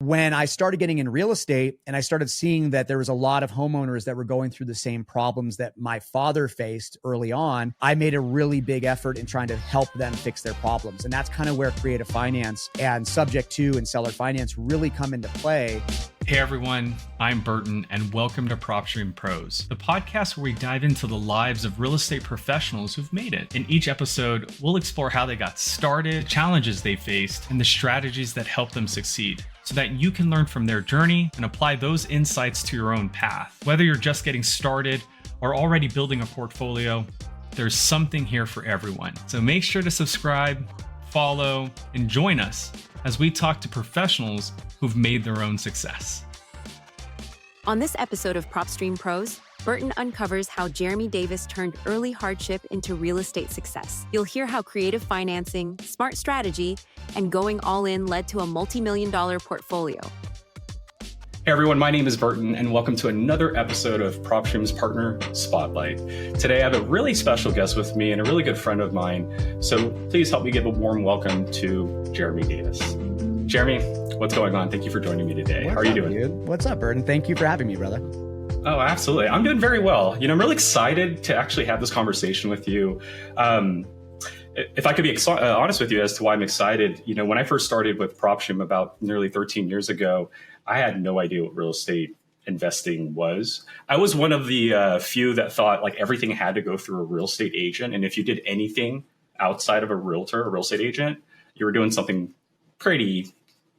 when I started getting in real estate and I started seeing that there was a lot of homeowners that were going through the same problems that my father faced early on, I made a really big effort in trying to help them fix their problems. And that's kind of where creative finance and subject to and seller finance really come into play. Hey everyone, I'm Burton and welcome to PropStream Pros, the podcast where we dive into the lives of real estate professionals who've made it. In each episode, we'll explore how they got started, challenges they faced, and the strategies that helped them succeed, so that you can learn from their journey and apply those insights to your own path. Whether you're just getting started or already building a portfolio, there's something here for everyone. So make sure to subscribe, follow, and join us as we talk to professionals who've made their own success. On this episode of PropStream Pros, Burton uncovers how Jeremy Davis turned early hardship into real estate success. You'll hear how creative financing, smart strategy, and going all in led to a multi-million-dollar portfolio. Hey everyone, my name is Burton and welcome to another episode of PropStream's Partner Spotlight. Today I have a really special guest with me and a really good friend of mine, so please help me give a warm welcome to Jeremy Davis. Jeremy, what's going on? Thank you for joining me today. How are you doing? Dude? What's up, Burton? Thank you for having me, brother. Oh, absolutely. I'm doing very well. I'm really excited to actually have this conversation with you. If I could be honest with you as to why I'm excited, when I first started with PropStream about nearly 13 years ago, I had no idea what real estate investing was. I was one of the few that thought like everything had to go through a real estate agent. And if you did anything outside of a realtor, a real estate agent, you were doing something pretty,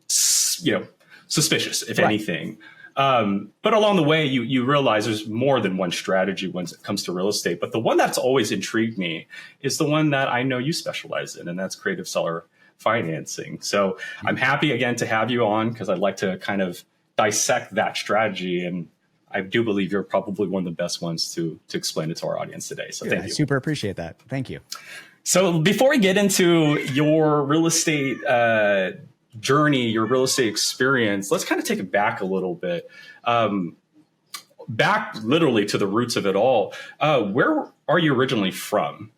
suspicious, if anything. But along the way, you realize there's more than one strategy when it comes to real estate. But the one that's always intrigued me is the one that I know you specialize in, and that's creative seller financing. So I'm happy again to have you on because I'd like to kind of dissect that strategy. And I do believe you're probably one of the best ones to explain it to our audience today. So thank you. I super appreciate that. Thank you. So before we get into your real estate journey, your real estate experience, let's kind of take it back a little bit. Back literally to the roots of it all. Where are you originally from?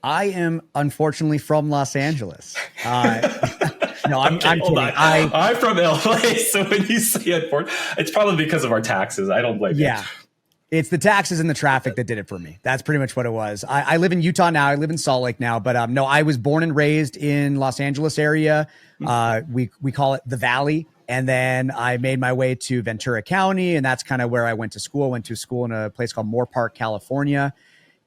I am unfortunately from Los Angeles. No, I'm kidding. I'm from LA, so when you say it's probably because of our taxes. I don't blame you. Yeah, it's the taxes and the traffic that did it for me. That's pretty much what it was. I live in Utah now. I live in Salt Lake now, but no, I was born and raised in Los Angeles area. We call it the Valley. And then I made my way to Ventura County, and that's kind of where I went to school. Went to school in a place called Moore Park, California.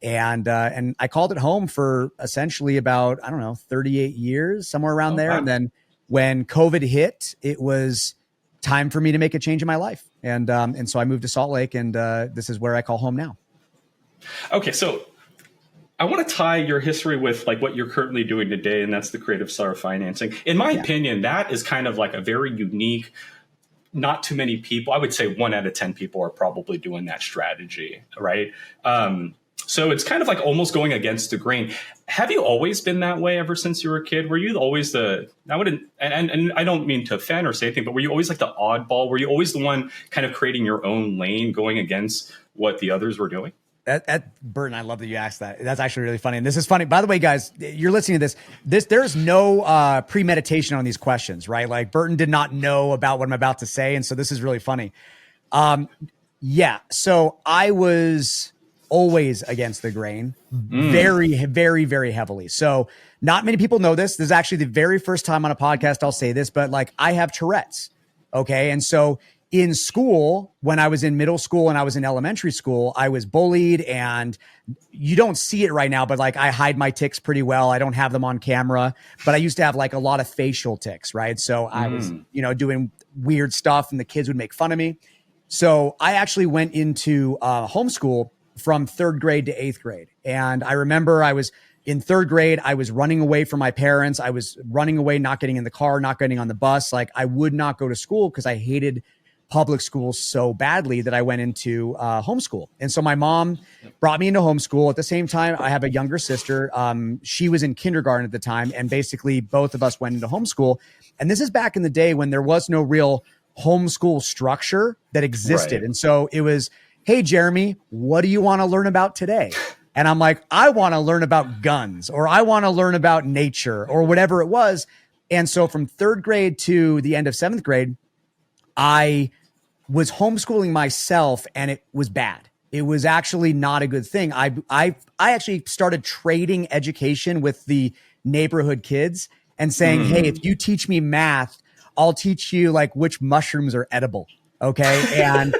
And I called it home for essentially about, 38 years, somewhere around there. Wow. And then when COVID hit, it was time for me to make a change in my life. And so I moved to Salt Lake, and this is where I call home now. Okay. So I want to tie your history with like what you're currently doing today. And that's the creative seller financing. In my opinion, that is kind of like a very unique, not too many people. I would say 1 out of 10 people are probably doing that strategy. Right. So it's kind of like almost going against the grain. Have you always been that way ever since you were a kid? Were you always and I don't mean to offend or say anything, but were you always like the oddball? Were you always the one kind of creating your own lane, going against what the others were doing? Burton, I love that you asked that. That's actually really funny. And this is funny. By the way, guys, you're listening to this. There's no premeditation on these questions, right? Like Burton did not know about what I'm about to say. And so this is really funny. So I was always against the grain, very, very, very heavily. So not many people know this. This is actually the very first time on a podcast I'll say this, but like I have Tourette's. Okay. And so in school, when I was in middle school and I was in elementary school, I was bullied, and you don't see it right now, but like I hide my tics pretty well. I don't have them on camera, but I used to have like a lot of facial tics, right? So I was, doing weird stuff, and the kids would make fun of me. So I actually went into homeschool from 3rd grade to 8th grade. And I remember I was in 3rd grade, I was running away from my parents. I was running away, not getting in the car, not getting on the bus. Like I would not go to school because I hated public school so badly that I went into homeschool. And so my mom brought me into homeschool. At the same time, I have a younger sister. She was in kindergarten at the time. And basically both of us went into homeschool. And this is back in the day when there was no real homeschool structure that existed. Right. And so it was, hey, Jeremy, what do you want to learn about today? And I'm like, I want to learn about guns, or I want to learn about nature, or whatever it was. And so from 3rd grade to the end of 7th grade, I was homeschooling myself and it was bad. It was actually not a good thing. I actually started trading education with the neighborhood kids and saying, hey, if you teach me math, I'll teach you like which mushrooms are edible. Okay. And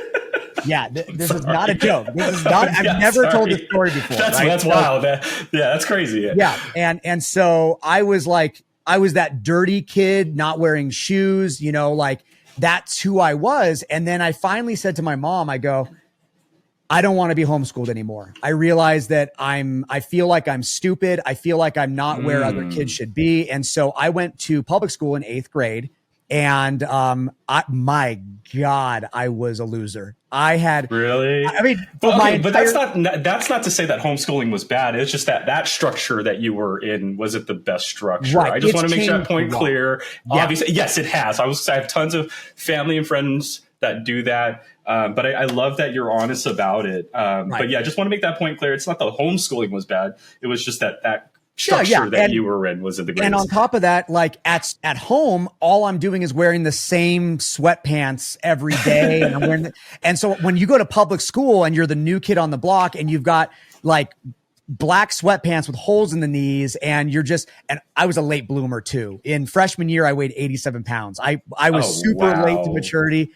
yeah, this is not a joke. This is not, I've never told this story before. That's wild. Yeah, that's crazy. Yeah. And so I was that dirty kid not wearing shoes, you know, like that's who I was. And then I finally said to my mom, I go, I don't want to be homeschooled anymore. I realize that I feel like I'm stupid. I feel like I'm not where other kids should be. And so I went to public school in 8th grade and, my God, I was a loser. Really? I mean, but that's not to say that homeschooling was bad. It's just that structure that you were in wasn't the best structure. Right. I just want to make that point clear. Yeah. Obviously, yes, it has. I have tons of family and friends that do that. But I love that you're honest about it. Right. But yeah, I just want to make that point clear. It's not the homeschooling was bad. It was just that structure that you were in was the greatest. And on top of that, like at home, all I'm doing is wearing the same sweatpants every day. And I'm wearing and so when you go to public school and you're the new kid on the block and you've got like black sweatpants with holes in the knees and and I was a late bloomer too. In freshman year, I weighed 87 pounds. I was super late to maturity.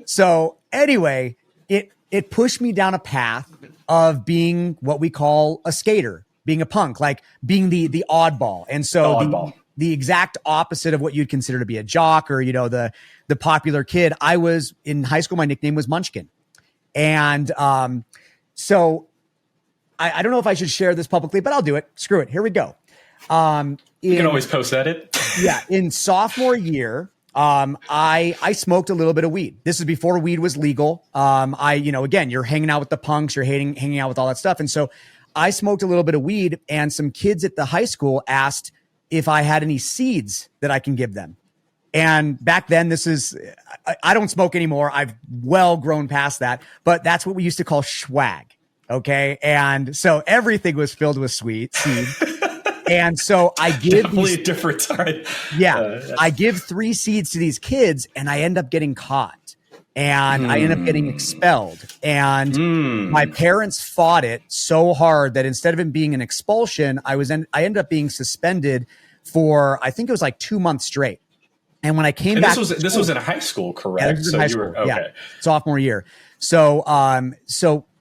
So anyway, it pushed me down a path of being what we call a skater, being a punk, like being the oddball. And so the exact opposite of what you'd consider to be a jock or, you know, the popular kid. I was in high school. My nickname was Munchkin. And so I don't know if I should share this publicly, but I'll do it. Screw it. Here we go. You can always post it. Yeah. In sophomore year, I smoked a little bit of weed. This is before weed was legal. Again, you're hanging out with the punks, you're hanging out with all that stuff. And so I smoked a little bit of weed and some kids at the high school asked if I had any seeds that I can give them. And back then I don't smoke anymore. I've well grown past that, but that's what we used to call swag. Okay. And so everything was filled with seed. And so I give definitely a different time. Yeah. I give 3 seeds to these kids and I end up getting caught and I end up getting expelled. And my parents fought it so hard that instead of it being an expulsion, I ended up being suspended for, I think it was like 2 months straight. And when I came back, this was in high school, correct? Yeah, this was in high school. Yeah, sophomore year. So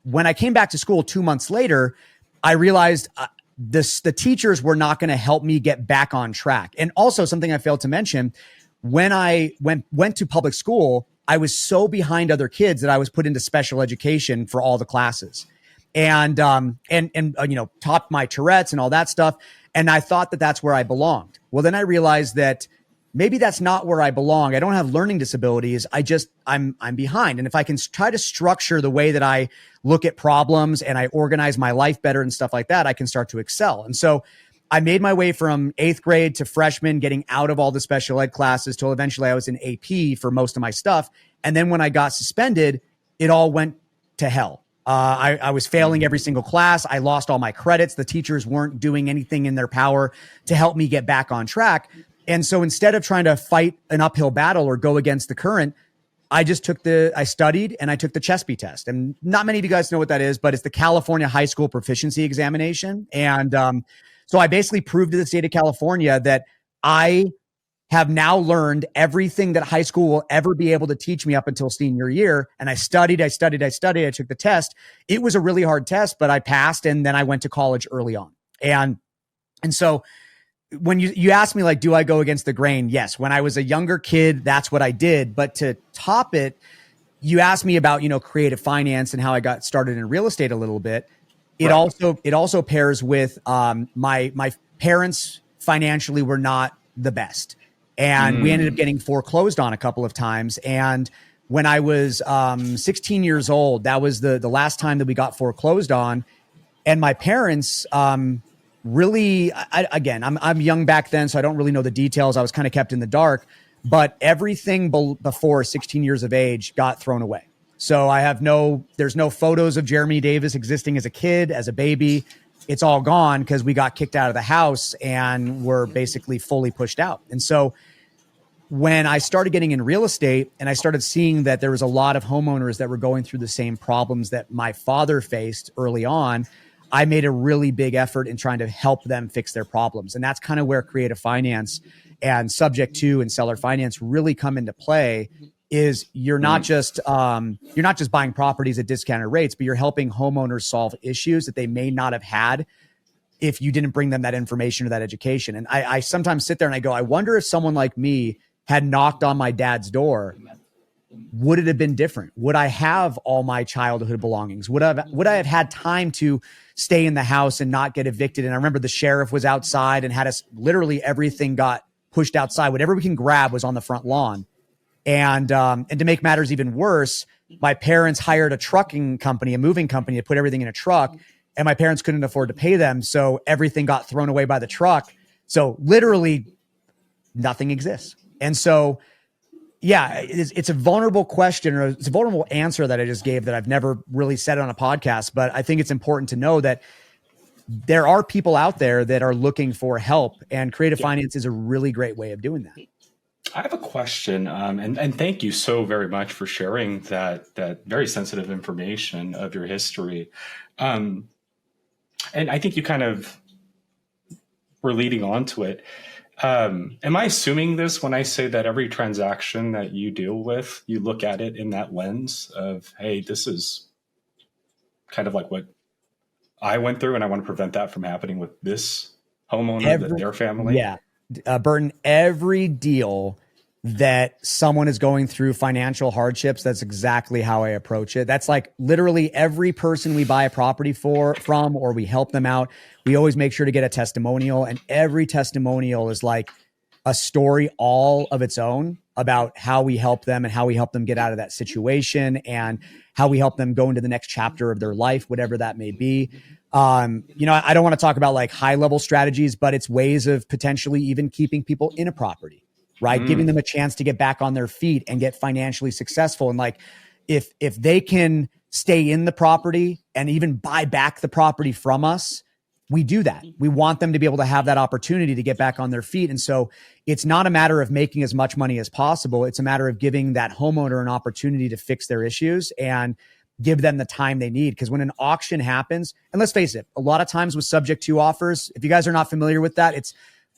when I came back to school 2 months later, I realized the teachers were not going to help me get back on track. And also something I failed to mention, when I went to public school, I was so behind other kids that I was put into special education for all the classes and topped my Tourette's and all that stuff. And I thought that that's where I belonged. Well, then I realized that maybe that's not where I belong. I don't have learning disabilities. I'm behind. And if I can try to structure the way that I look at problems and I organize my life better and stuff like that, I can start to excel. And so I made my way from 8th grade to freshman, getting out of all the special ed classes till eventually I was in AP for most of my stuff. And then when I got suspended, it all went to hell. I was failing every single class. I lost all my credits. The teachers weren't doing anything in their power to help me get back on track. And so instead of trying to fight an uphill battle or go against the current, I studied and I took the CHESPE test. And not many of you guys know what that is, but it's the California High School Proficiency Examination. And so I basically proved to the state of California that I have now learned everything that high school will ever be able to teach me up until senior year. And I studied. I took the test. It was a really hard test, but I passed. And then I went to college early on. And so when you ask me, like, do I go against the grain? Yes. When I was a younger kid, that's what I did. But to top it, you asked me about, creative finance and how I got started in real estate a little bit. It also pairs with my parents financially were not the best. And we ended up getting foreclosed on a couple of times. And when I was 16 years old, that was the last time that we got foreclosed on. And my parents really, I'm young back then, so I don't really know the details. I was kind of kept in the dark, but everything before 16 years of age got thrown away. So there's no photos of Jeremy Davis existing as a kid, as a baby. It's all gone because we got kicked out of the house and were basically fully pushed out. And so when I started getting in real estate and I started seeing that there was a lot of homeowners that were going through the same problems that my father faced early on, I made a really big effort in trying to help them fix their problems. And that's kind of where creative finance and subject to and seller finance really come into play. Is you're not just buying properties at discounted rates, but you're helping homeowners solve issues that they may not have had if you didn't bring them that information or that education. And I sometimes sit there and I go, I wonder if someone like me had knocked on my dad's door, would it have been different? Would I have all my childhood belongings? Would I have had time to stay in the house and not get evicted? And I remember the sheriff was outside and had us, literally everything got pushed outside. Whatever we can grab was on the front lawn. And to make matters even worse, my parents hired a trucking company, a moving company, to put everything in a truck, and my parents couldn't afford to pay them. So everything got thrown away by the truck. So literally nothing exists. And so, yeah, it's a vulnerable question, or it's a vulnerable answer that I just gave that I've never really said on a podcast. But I think it's important to know that there are people out there that are looking for help, and creative finance is a really great way of doing that. I have a question, and thank you so very much for sharing that very sensitive information of your history. And I think you kind of were leading on to it. Am I assuming this when I say that every transaction that you deal with, you look at it in that lens of, hey, this is kind of like what I went through, and I want to prevent that from happening with this homeowner, their family? Yeah. Burton, every deal that someone is going through financial hardships, that's exactly how I approach it. That's like literally every person we buy a property from, or we help them out, we always make sure to get a testimonial. And every testimonial is like a story all of its own about how we help them and how we help them get out of that situation and how we help them go into the next chapter of their life, whatever that may be. I don't want to talk about like high level strategies, but it's ways of potentially even keeping people in a property, right? Giving them a chance to get back on their feet and get financially successful. And like, if they can stay in the property and even buy back the property from us, we do that. We want them to be able to have that opportunity to get back on their feet. And so it's not a matter of making as much money as possible. It's a matter of giving that homeowner an opportunity to fix their issues and give them the time they need. Because when an auction happens, and let's face it, a lot of times with subject to offers, if you guys are not familiar with that,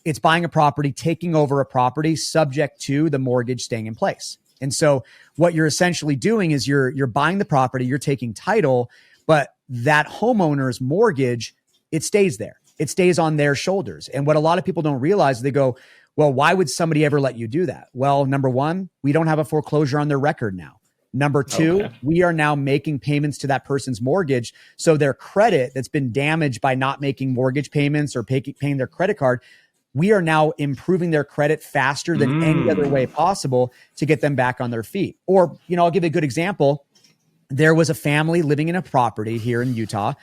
it's buying a property, taking over a property subject to the mortgage staying in place. And so what you're essentially doing is you're buying the property, you're taking title, but that homeowner's mortgage, it stays there. It stays on their shoulders. And what a lot of people don't realize, they go, well, why would somebody ever let you do that? Well, number one, we don't have a foreclosure on their record now. Number two, we are now making payments to that person's mortgage. So their credit that's been damaged by not making mortgage payments or paying their credit card, we are now improving their credit faster than any other way possible to get them back on their feet. Or, I'll give you a good example. There was a family living in a property here in Utah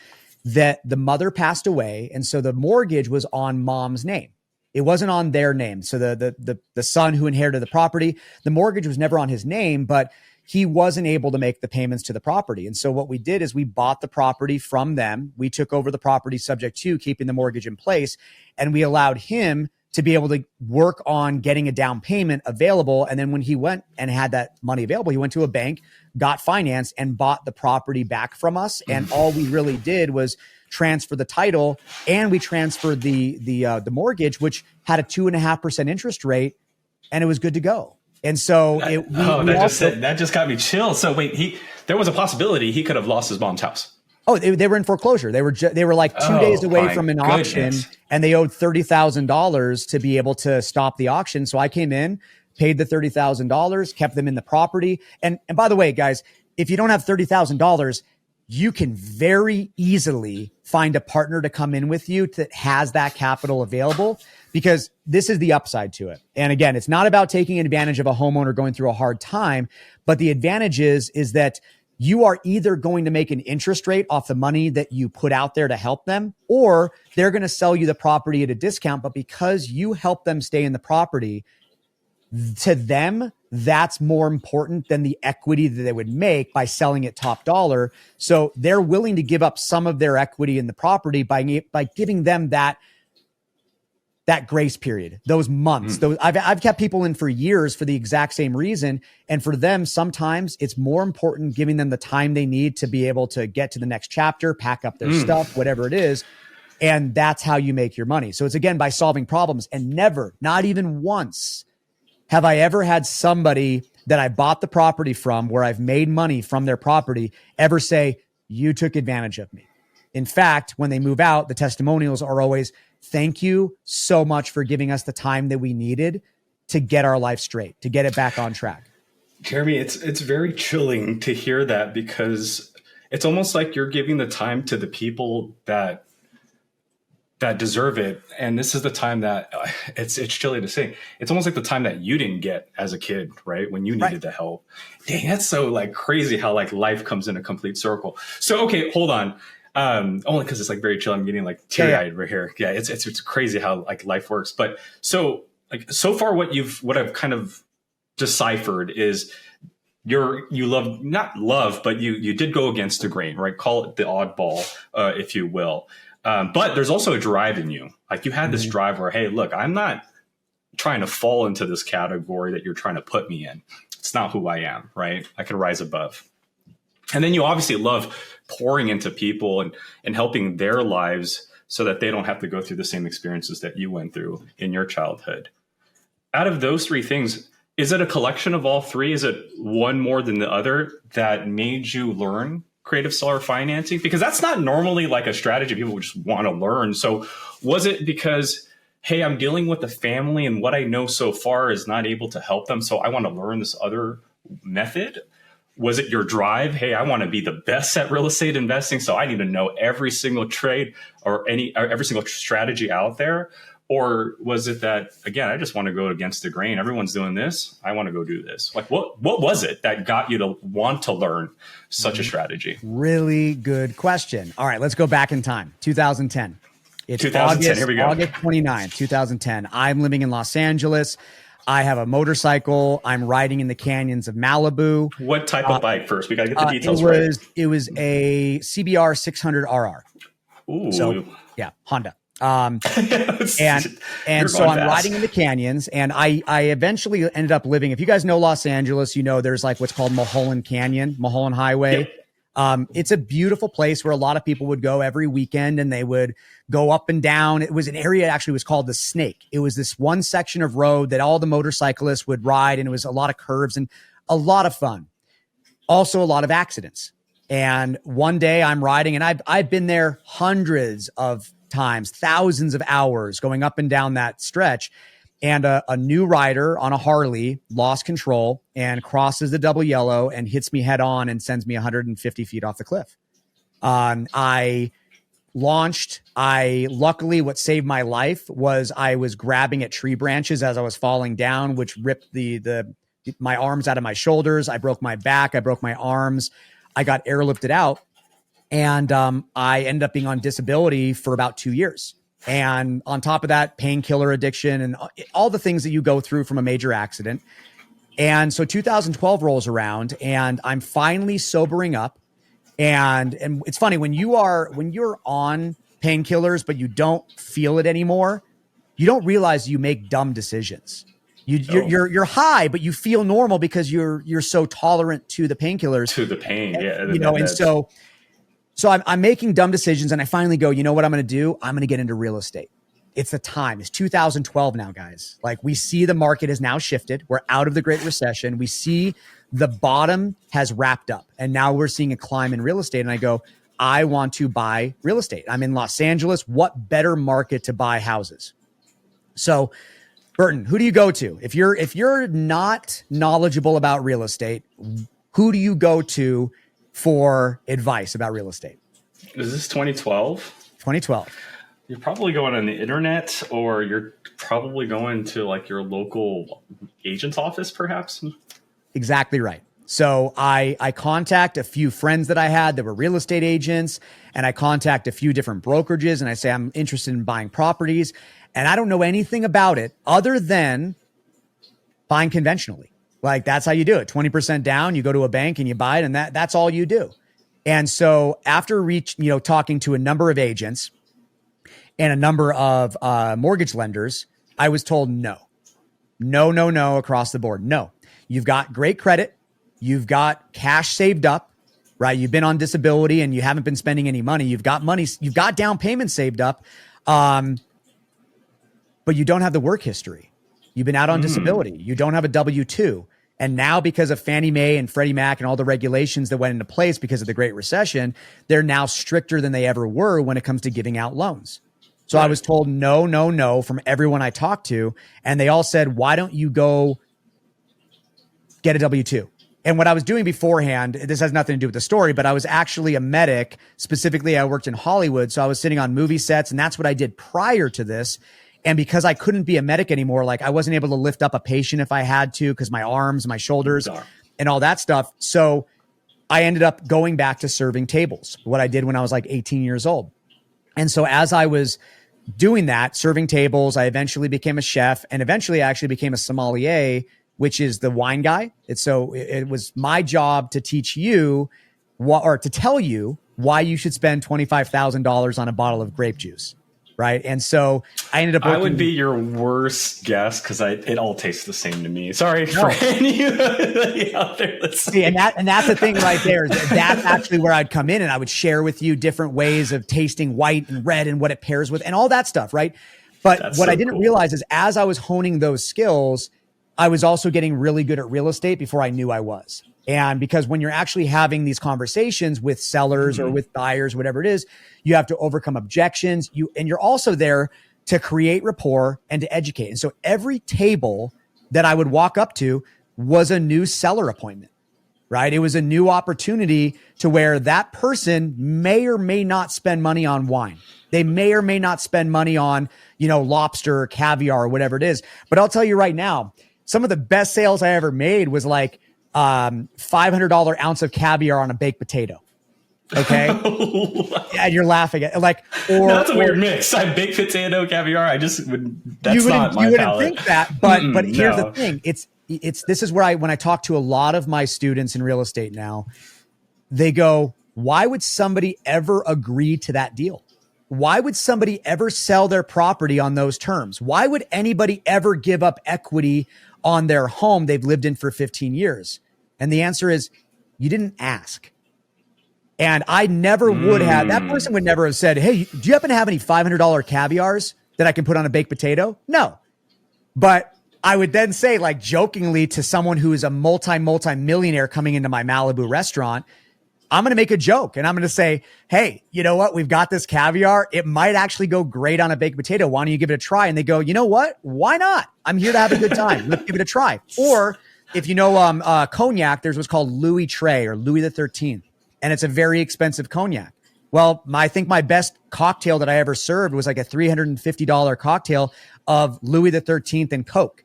that the mother passed away. And so the mortgage was on mom's name. It wasn't on their name. So the son who inherited the property, the mortgage was never on his name, but he wasn't able to make the payments to the property. And so what we did is we bought the property from them. We took over the property subject to keeping the mortgage in place. And we allowed him to be able to work on getting a down payment available. And then when he went and had that money available, he went to a bank, got financed, and bought the property back from us. And all we really did was transfer the title, and we transferred the mortgage, which had a 2.5% interest rate, and it was good to go. And so that just got me chilled. So wait, there was a possibility he could have lost his mom's house. Oh, they were in foreclosure. They were like 2 days away from an auction, and they owed $30,000 to be able to stop the auction. So I came in, paid the $30,000, kept them in the property. And by the way, guys, if you don't have $30,000, you can very easily find a partner to come in with you that has that capital available, because this is the upside to it. And again, it's not about taking advantage of a homeowner going through a hard time, but the advantage is that you are either going to make an interest rate off the money that you put out there to help them, or they're going to sell you the property at a discount. But because you help them stay in the property, to them, that's more important than the equity that they would make by selling it top dollar. So they're willing to give up some of their equity in the property by giving them that that grace period, those months, those I've kept people in for years for the exact same reason. And for them, sometimes it's more important giving them the time they need to be able to get to the next chapter, pack up their stuff, whatever it is. And that's how you make your money. So it's again, by solving problems. And never, not even once, have I ever had somebody that I bought the property from where I've made money from their property ever say, you took advantage of me. In fact, when they move out, the testimonials are always, thank you so much for giving us the time that we needed to get our life straight, to get it back on track. Jeremy, it's very chilling to hear that, because it's almost like you're giving the time to the people that deserve it. And this is the time that it's chilly to say. It's almost like the time that you didn't get as a kid, right? When you needed the help. Dang, that's so like crazy how like life comes in a complete circle. So, okay, hold on. Only because it's like very chill. I'm getting like teary-eyed right here. Yeah, it's crazy how like life works. But so far what I've kind of deciphered is you did go against the grain, right? Call it the oddball, if you will. But there's also a drive in you. Like you had this drive where, hey, look, I'm not trying to fall into this category that you're trying to put me in. It's not who I am, right? I can rise above. And then you obviously love pouring into people and helping their lives so that they don't have to go through the same experiences that you went through in your childhood. Out of those three things, is it a collection of all three? Is it one more than the other that made you learn creative seller financing? Because that's not normally like a strategy people just want to learn. So was it because, hey, I'm dealing with a family and what I know so far is not able to help them, so I want to learn this other method? Was it your drive? Hey, I want to be the best at real estate investing, so I need to know every single trade or every single strategy out there? Or was it that, again, I just want to go against the grain. Everyone's doing this. I want to go do this. Like, what was it that got you to want to learn such a strategy? Really good question. All right, let's go back in time. 2010. It's 2010. Here we go. August 29th, 2010. I'm living in Los Angeles. I have a motorcycle. I'm riding in the canyons of Malibu. What type of bike first? We got to get the details right. It was a CBR 600RR. Ooh. So, yeah, Honda. And so I'm riding in the canyons, and I eventually ended up living, if you guys know Los Angeles, you know, there's like what's called Mulholland Canyon, Mulholland Highway. Yep. It's a beautiful place where a lot of people would go every weekend, and they would go up and down. It was an area actually was called the Snake. It was this one section of road that all the motorcyclists would ride, and it was a lot of curves and a lot of fun. Also a lot of accidents. And one day I'm riding, and I've been there hundreds of times, thousands of hours going up and down that stretch. And a new rider on a Harley lost control and crosses the double yellow and hits me head on and sends me 150 feet off the cliff. I launched. Luckily, what saved my life was I was grabbing at tree branches as I was falling down, which ripped my arms out of my shoulders. I broke my back. I broke my arms. I got airlifted out. And I ended up being on disability for about 2 years. And on top of that, painkiller addiction and all the things that you go through from a major accident. And so 2012 rolls around, and I'm finally sobering up. And it's funny, when you're on painkillers, but you don't feel it anymore, you don't realize you make dumb decisions. You're high, but you feel normal because you're so tolerant to the painkillers. To the pain, yeah. And so I'm making dumb decisions, and I finally go, you know what I'm going to do? I'm going to get into real estate. It's the time. It's 2012 now, guys. Like, we see the market has now shifted. We're out of the Great Recession. We see the bottom has wrapped up, and now we're seeing a climb in real estate. And I go, I want to buy real estate. I'm in Los Angeles. What better market to buy houses? So, Burton, who do you go to? If you're not knowledgeable about real estate, who do you go to for advice about real estate? Is this 2012? 2012. You're probably going on the internet, or you're probably going to like your local agent's office, perhaps. Exactly right. So I contact a few friends that I had that were real estate agents, and I contact a few different brokerages, and I say, I'm interested in buying properties, and I don't know anything about it other than buying conventionally. Like, that's how you do it. 20% down, you go to a bank and you buy it, and that's all you do. And so after talking to a number of agents, and a number of mortgage lenders, I was told no across the board. No, you've got great credit. You've got cash saved up, right? You've been on disability and you haven't been spending any money. You've got money. You've got down payment saved up. But you don't have the work history. You've been out on disability. You don't have a W-2. And now because of Fannie Mae and Freddie Mac and all the regulations that went into place because of the Great Recession, they're now stricter than they ever were when it comes to giving out loans. So I was told no from everyone I talked to. And they all said, why don't you go get a W-2? And what I was doing beforehand, this has nothing to do with the story, but I was actually a medic. Specifically, I worked in Hollywood. So I was sitting on movie sets, and that's what I did prior to this. And because I couldn't be a medic anymore, like I wasn't able to lift up a patient if I had to because my arms, my shoulders, and all that stuff. So I ended up going back to serving tables, what I did when I was like 18 years old. And so as I was doing that, serving tables, I eventually became a chef, and eventually I actually became a sommelier, which is the wine guy. It was my job to teach you or to tell you why you should spend $25,000 on a bottle of grape juice. Right. And so I ended up working. I would be your worst guess because it all tastes the same to me. Sorry for any out there. See, and that's the thing right there. That's actually where I'd come in and I would share with you different ways of tasting white and red and what it pairs with and all that stuff. Right. But what I didn't realize is as I was honing those skills, I was also getting really good at real estate before I knew I was. And because when you're actually having these conversations with sellers or with buyers, whatever it is, you have to overcome objections. You're also there to create rapport and to educate. And so every table that I would walk up to was a new seller appointment, right? It was a new opportunity to where that person may or may not spend money on wine. They may or may not spend money on, lobster or caviar or whatever it is. But I'll tell you right now, some of the best sales I ever made was like $500 ounce of caviar on a baked potato. Okay. Yeah, you're laughing at that's a weird mix. I baked potato caviar. That's not my palate. You wouldn't think that, but here's the thing. This is where when I talk to a lot of my students in real estate now, they go, why would somebody ever agree to that deal? Why would somebody ever sell their property on those terms? Why would anybody ever give up equity on their home they've lived in for 15 years? And the answer is you didn't ask. And I never would have, that person would never have said, hey, do you happen to have any $500 caviars that I can put on a baked potato? No. But I would then say like jokingly to someone who is a multi-millionaire coming into my Malibu restaurant, I'm going to make a joke and I'm going to say, hey, you know what? We've got this caviar. It might actually go great on a baked potato. Why don't you give it a try? And they go, you know what? Why not? I'm here to have a good time. Let's give it a try. Or if you know cognac, there's what's called Louis Trey or Louis the 13th. And it's a very expensive cognac. Well, I think my best cocktail that I ever served was like a $350 cocktail of Louis the 13th and Coke.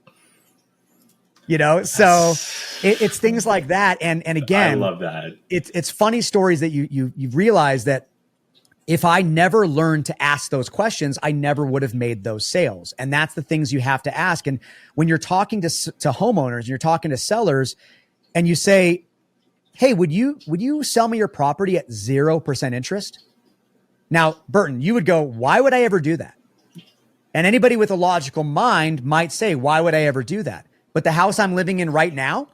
So it's things like that. And again, I love that. It's funny stories that you realize that if I never learned to ask those questions, I never would have made those sales. And that's the things you have to ask. And when you're talking to homeowners and you're talking to sellers and you say, hey, would you sell me your property at 0% interest? Now, Burton, you would go, why would I ever do that? And anybody with a logical mind might say, why would I ever do that? But the house I'm living in right now,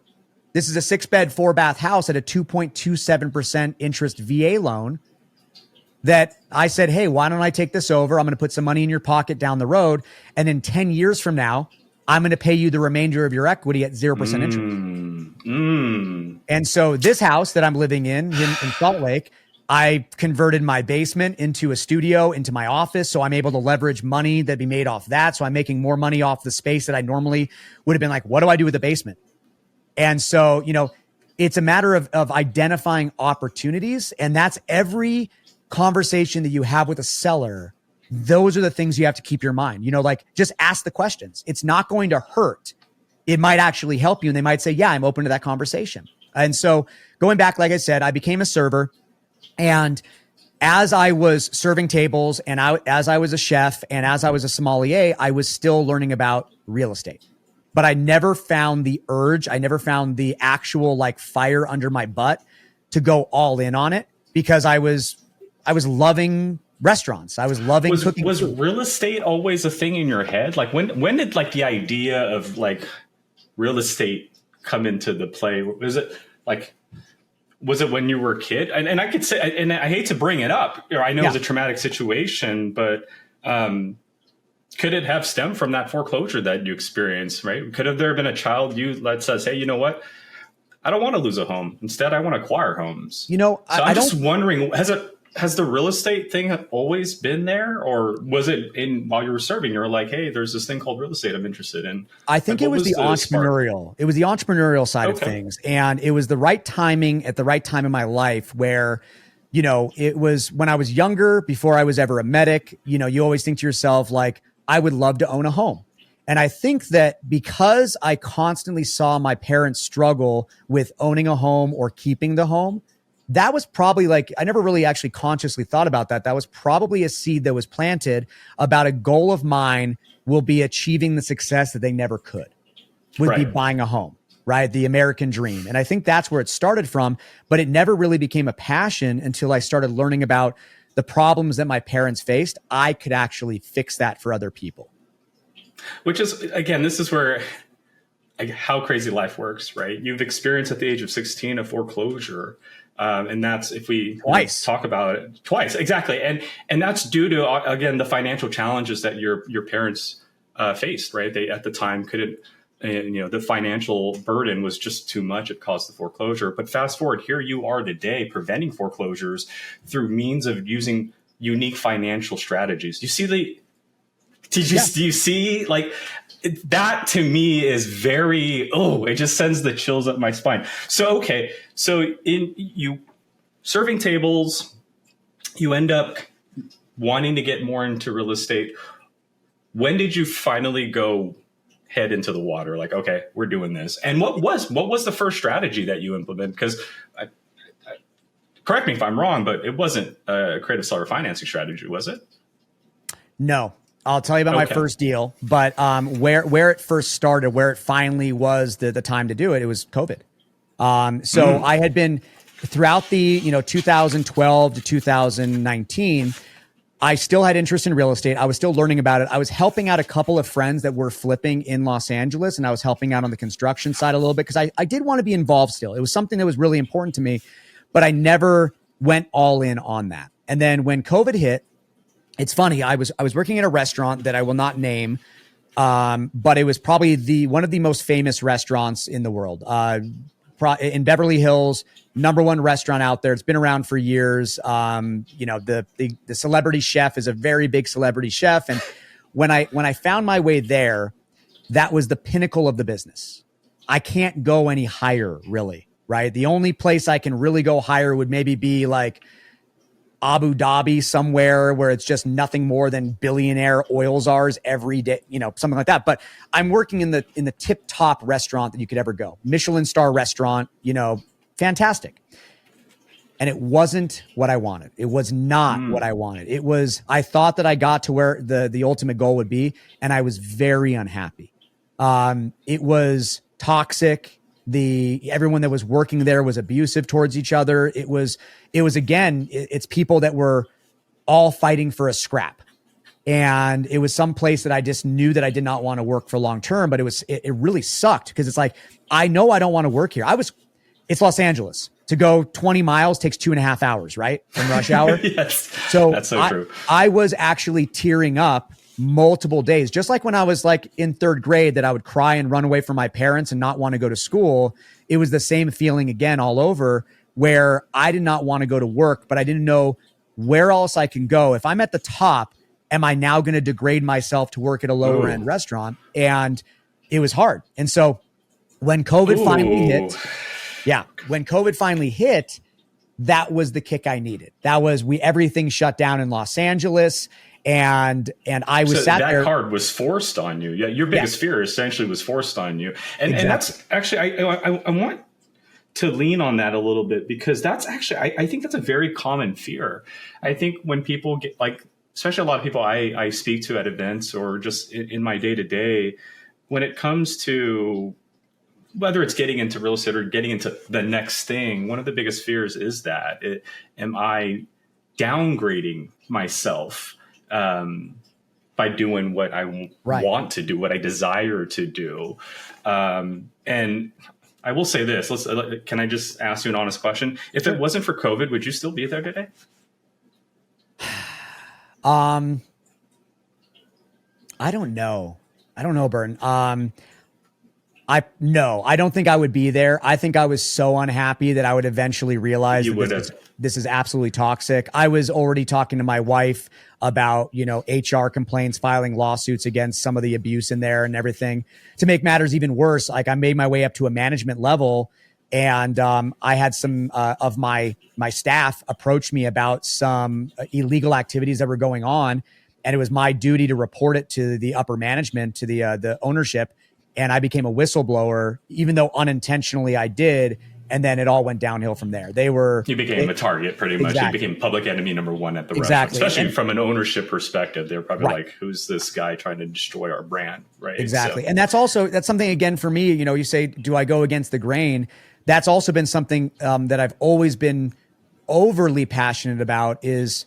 this is a 6-bed, 4-bath house at a 2.27% interest VA loan that I said, hey, why don't I take this over? I'm going to put some money in your pocket down the road. And in 10 years from now, I'm going to pay you the remainder of your equity at 0% interest. And so this house that I'm living in Salt Lake, I converted my basement into a studio, into my office. So I'm able to leverage money that'd be made off that. So I'm making more money off the space that I normally would have been like, what do I do with the basement? And so, it's a matter of identifying opportunities. And that's every conversation that you have with a seller. Those are the things you have to keep your mind, just ask the questions. It's not going to hurt. It might actually help you. And they might say, yeah, I'm open to that conversation. And so going back, like I said, I became a server. And as I was serving tables and as I was a chef and as I was a sommelier, I was still learning about real estate. But I never found the urge. I never found the actual fire under my butt to go all in on it because I was loving restaurants. I was loving cooking. Was real estate always a thing in your head? Like when did like the idea of like real estate come into the play? Was it when you were a kid? And I could say, and I hate to bring it up, I know it's a traumatic situation, but could it have stemmed from that foreclosure that you experienced, right? Could have there been a child that says, hey, you know what? I don't want to lose a home. Instead, I want to acquire homes. I'm just wondering, has the real estate thing always been there, or was it while you were serving, you were like, hey, there's this thing called real estate I'm interested in? I think it was the entrepreneurial. It was the entrepreneurial side of things. And it was the right timing at the right time in my life where, it was when I was younger, before I was ever a medic, you always think to yourself, like, I would love to own a home. And I think that because I constantly saw my parents struggle with owning a home or keeping the home, that was probably like, I never really actually consciously thought about that. That was probably a seed that was planted about a goal of mine will be achieving the success that they never could, would be buying a home, right? The American dream. And I think that's where it started from, but it never really became a passion until I started learning about the problems that my parents faced. I could actually fix that for other people. Which is, again, this is where how crazy life works, right? You've experienced at the age of 16 a foreclosure. And that's, if we talk about it twice, exactly. And that's due to, again, the financial challenges that your parents faced, right? They at the time couldn't, the financial burden was just too much. It caused the foreclosure. But fast forward, here you are today preventing foreclosures through means of using unique financial strategies. Do you see like that? To me is very, it just sends the chills up my spine. So, okay. So in you serving tables, you end up wanting to get more into real estate. When did you finally go head into the water? Like, okay, we're doing this. And what was the first strategy that you implemented? Because correct me if I'm wrong, but it wasn't a creative seller financing strategy, was it? No. I'll tell you about my first deal, but where it first started, where it finally was the time to do it, it was COVID. I had been throughout the 2012 to 2019. I still had interest in real estate. I was still learning about it. I was helping out a couple of friends that were flipping in Los Angeles, and I was helping out on the construction side a little bit because I did want to be involved still. It was something that was really important to me, but I never went all in on that. And then when COVID hit, it's funny. I was working at a restaurant that I will not name, but it was probably one of the most famous restaurants in the world. In Beverly Hills, #1 restaurant out there. It's been around for years. The celebrity chef is a very big celebrity chef, and when I found my way there, that was the pinnacle of the business. I can't go any higher, really. Right? The only place I can really go higher would maybe be like Abu Dhabi, somewhere where it's just nothing more than billionaire oil czars every day, something like that. But I'm working in the tip top restaurant that you could ever go. Michelin star restaurant, fantastic. And it wasn't what I wanted. It was not what I wanted. I thought that I got to where the ultimate goal would be, and I was very unhappy. It was toxic. Everyone that was working there was abusive towards each other. It was again, it's people that were all fighting for a scrap. And it was some place that I just knew that I did not want to work for long term, but it really sucked because it's like, I know I don't want to work here. It's Los Angeles. To go 20 miles takes 2.5 hours, right? From rush hour. Yes. So that's so true. I was actually tearing up multiple days, just like when I was like in 3rd grade that I would cry and run away from my parents and not want to go to school. It was the same feeling again all over, where I did not want to go to work, but I didn't know where else I can go. If I'm at the top, am I now going to degrade myself to work at a lower end restaurant? And it was hard. And so when COVID finally hit, that was the kick I needed. That was everything shut down in Los Angeles. And I was sat there. That card was forced on you. Yeah, your biggest fear essentially was forced on you. And that's actually, I want to lean on that a little bit, because that's actually, I think that's a very common fear. I think when people get especially a lot of people I speak to at events or just in my day to day, when it comes to whether it's getting into real estate or getting into the next thing, one of the biggest fears is that am I downgrading myself by doing what I want to do, what I desire to do. And I will say this, can I just ask you an honest question? If it wasn't for COVID, would you still be there today? I don't know. Burton. I don't think I would be there. I think I was so unhappy that I would eventually realize this is absolutely toxic. I was already talking to my wife about, HR complaints, filing lawsuits against some of the abuse in there and everything. To make matters even worse, like I made my way up to a management level, and I had some of my staff approach me about some illegal activities that were going on, and it was my duty to report it to the upper management, to the ownership. And I became a whistleblower, even though unintentionally I did. And then it all went downhill from there. You became a target pretty much. You became public enemy number one at the restaurant, especially from an ownership perspective. They're probably like, who's this guy trying to destroy our brand? Right. Exactly. So. And that's something, again, for me, you say, do I go against the grain? That's also been something that I've always been overly passionate about is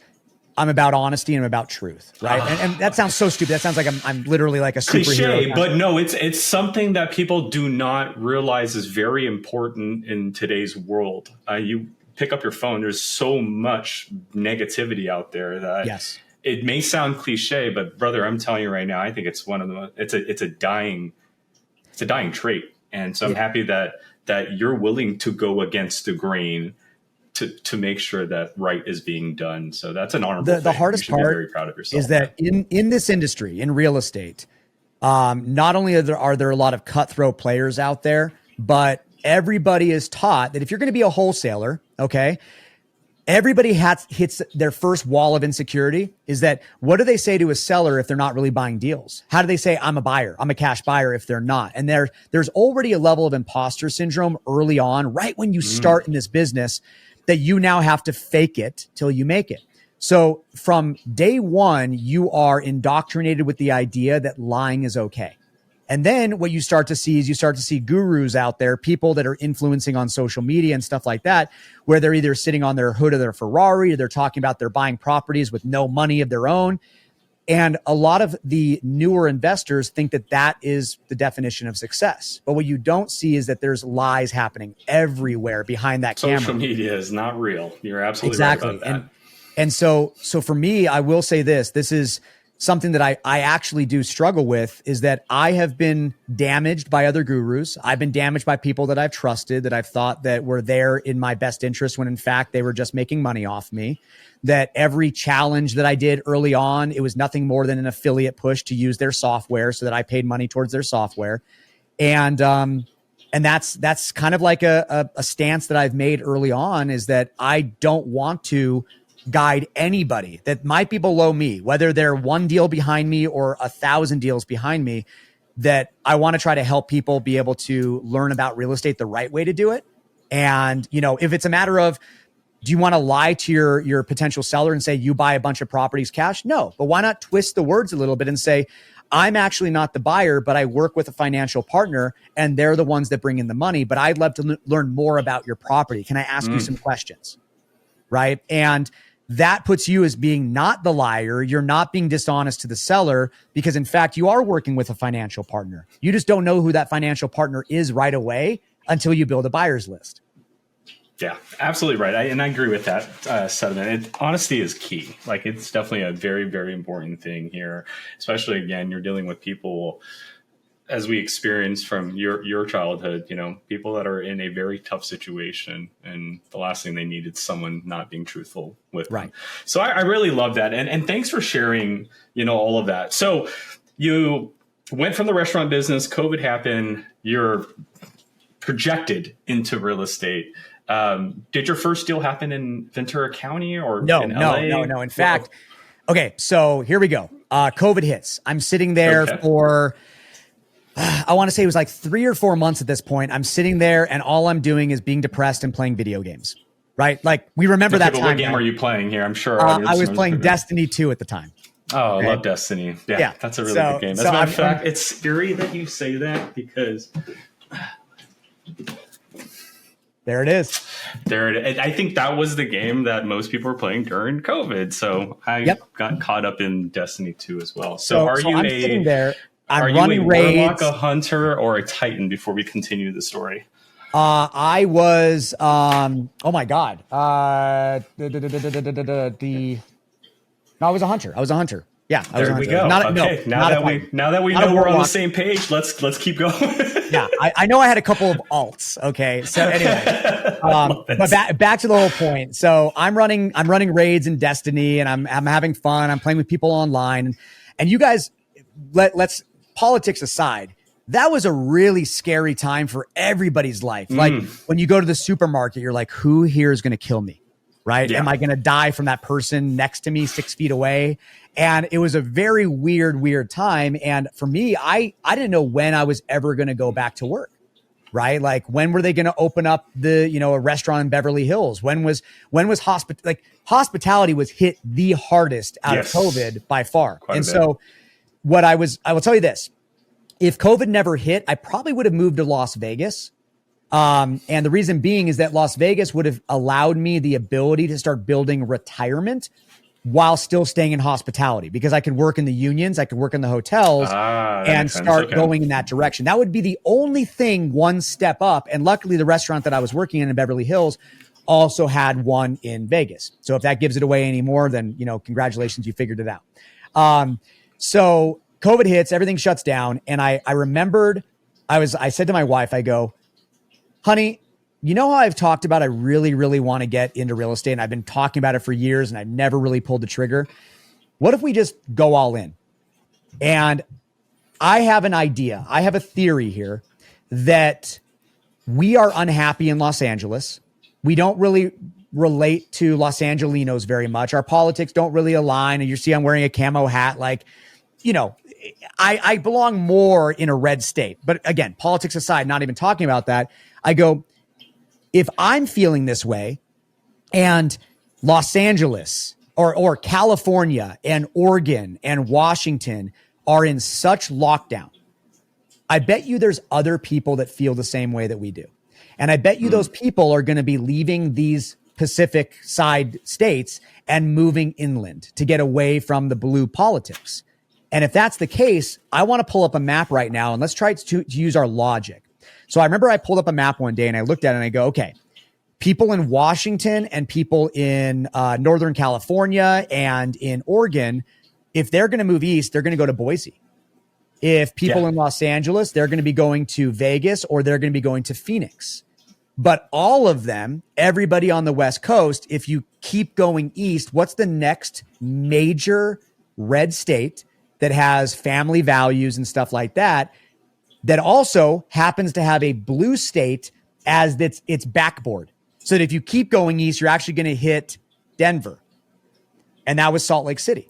I'm about honesty and I'm about truth, right? And that sounds so stupid. That sounds like I'm literally like a superhero. Cliche, but no, it's something that people do not realize is very important in today's world. You pick up your phone, there's so much negativity out there that it may sound cliche, but brother, I'm telling you right now, I think it's one of the it's a dying trait. And so I'm happy that you're willing to go against the grain to make sure that right is being done. So that's an honorable thing. The hardest part very proud of yourself, is that in this industry, in real estate, not only are there a lot of cutthroat players out there, but everybody is taught that if you're going to be a wholesaler, okay, everybody hits their first wall of insecurity is that what do they say to a seller if they're not really buying deals? How do they say I'm a buyer, I'm a cash buyer if they're not? And there's already a level of imposter syndrome early on, right when you start in this business, that you now have to fake it till you make it. So from day one, you are indoctrinated with the idea that lying is okay. And then what you start to see gurus out there, people that are influencing on social media and stuff like that, where they're either sitting on their hood of their Ferrari, or they're talking about they're buying properties with no money of their own. And a lot of the newer investors think that is the definition of success. But what you don't see is that there's lies happening everywhere behind that camera. Social media is not real. You're absolutely right about that. And so for me, I will say this is something that I actually do struggle with, is that I have been damaged by other gurus. I've been damaged by people that I've trusted, that I've thought that were there in my best interest when in fact they were just making money off me. That every challenge that I did early on, it was nothing more than an affiliate push to use their software so that I paid money towards their software. And that's kind of like a stance that I've made early on, is that I don't want to guide anybody that might be below me, whether they're one deal behind me or 1,000 deals behind me, that I want to try to help people be able to learn about real estate the right way to do it. And, if it's a matter of, do you want to lie to your potential seller and say you buy a bunch of properties cash? No, but why not twist the words a little bit and say, I'm actually not the buyer, but I work with a financial partner and they're the ones that bring in the money, but I'd love to learn more about your property. Can I ask you some questions? Right. And that puts you as being not the liar. You're not being dishonest to the seller, because in fact, you are working with a financial partner. You just don't know who that financial partner is right away until you build a buyer's list. Yeah, absolutely right. I agree with that sentiment. Honesty is key. Like, it's definitely a very, very important thing here, especially, again, you're dealing with people, as we experienced from your childhood, people that are in a very tough situation, and the last thing they need is someone not being truthful with them. So I really love that. And thanks for sharing, all of that. So you went from the restaurant business, COVID happened, you're projected into real estate. Did your first deal happen in Ventura County or in LA? No. In fact, okay, so here we go. COVID hits. I'm sitting there for, I want to say it was like 3 or 4 months at this point. I'm sitting there and all I'm doing is being depressed and playing video games, right? Like, we remember that time. What game are you playing here? I'm sure. I was playing Destiny 2 at the time. Oh, I love Destiny. Yeah, that's a really good game. As a matter of fact, it's eerie that you say that, because There it is. I think that was the game that most people were playing during COVID. So I got caught up in Destiny 2 as well. So I'm sitting there. Are you a warlock, a hunter, or a titan before we continue the story? I was, oh my God. No, I was a hunter. Yeah, I was a hunter. There we go. Now that we know we're on the same page, let's keep going. Yeah, I know I had a couple of alts. Okay, so anyway, but back to the whole point. So I'm running raids in Destiny, and I'm having fun. I'm playing with people online, and you guys, let's politics aside. That was a really scary time for everybody's life. Like when you go to the supermarket, you're like, who here is going to kill me? Right? Yeah. Am I going to die from that person next to me 6 feet away? And it was a very weird time. And for me, I didn't know when I was ever going to go back to work, right? Like when were they going to open up a restaurant in Beverly Hills? When was hospitality was hit the hardest out of COVID by far. And so I will tell you this, if COVID never hit, I probably would have moved to Las Vegas. And the reason being is that Las Vegas would have allowed me the ability to start building retirement while still staying in hospitality, because I could work in the unions, I could work in the hotels and start going in that direction. That would be the only thing one step up. And luckily the restaurant that I was working in Beverly Hills also had one in Vegas. So if that gives it away anymore, then, congratulations, you figured it out. So COVID hits, everything shuts down. And I remembered, I said to my wife, I go, honey, you know how I've talked about I really, really want to get into real estate, and I've been talking about it for years and I've never really pulled the trigger. What if we just go all in? And I have an idea. I have a theory here that we are unhappy in Los Angeles. We don't really relate to Los Angelinos very much. Our politics don't really align. And you see I'm wearing a camo hat. I belong more in a red state. But again, politics aside, not even talking about that, I go, if I'm feeling this way and Los Angeles or California and Oregon and Washington are in such lockdown, I bet you there's other people that feel the same way that we do. And I bet you those people are going to be leaving these Pacific side states and moving inland to get away from the blue politics. And if that's the case, I want to pull up a map right now and let's try to use our logic. So I remember I pulled up a map one day and I looked at it and I go, okay, people in Washington and people in Northern California and in Oregon, if they're going to move east, they're going to go to Boise. If people in Los Angeles, they're going to be going to Vegas or they're going to be going to Phoenix. But all of them, everybody on the West Coast, if you keep going east, what's the next major red state that has family values and stuff like that, that also happens to have a blue state as its backboard? So that if you keep going east, you're actually going to hit Denver. And that was Salt Lake City.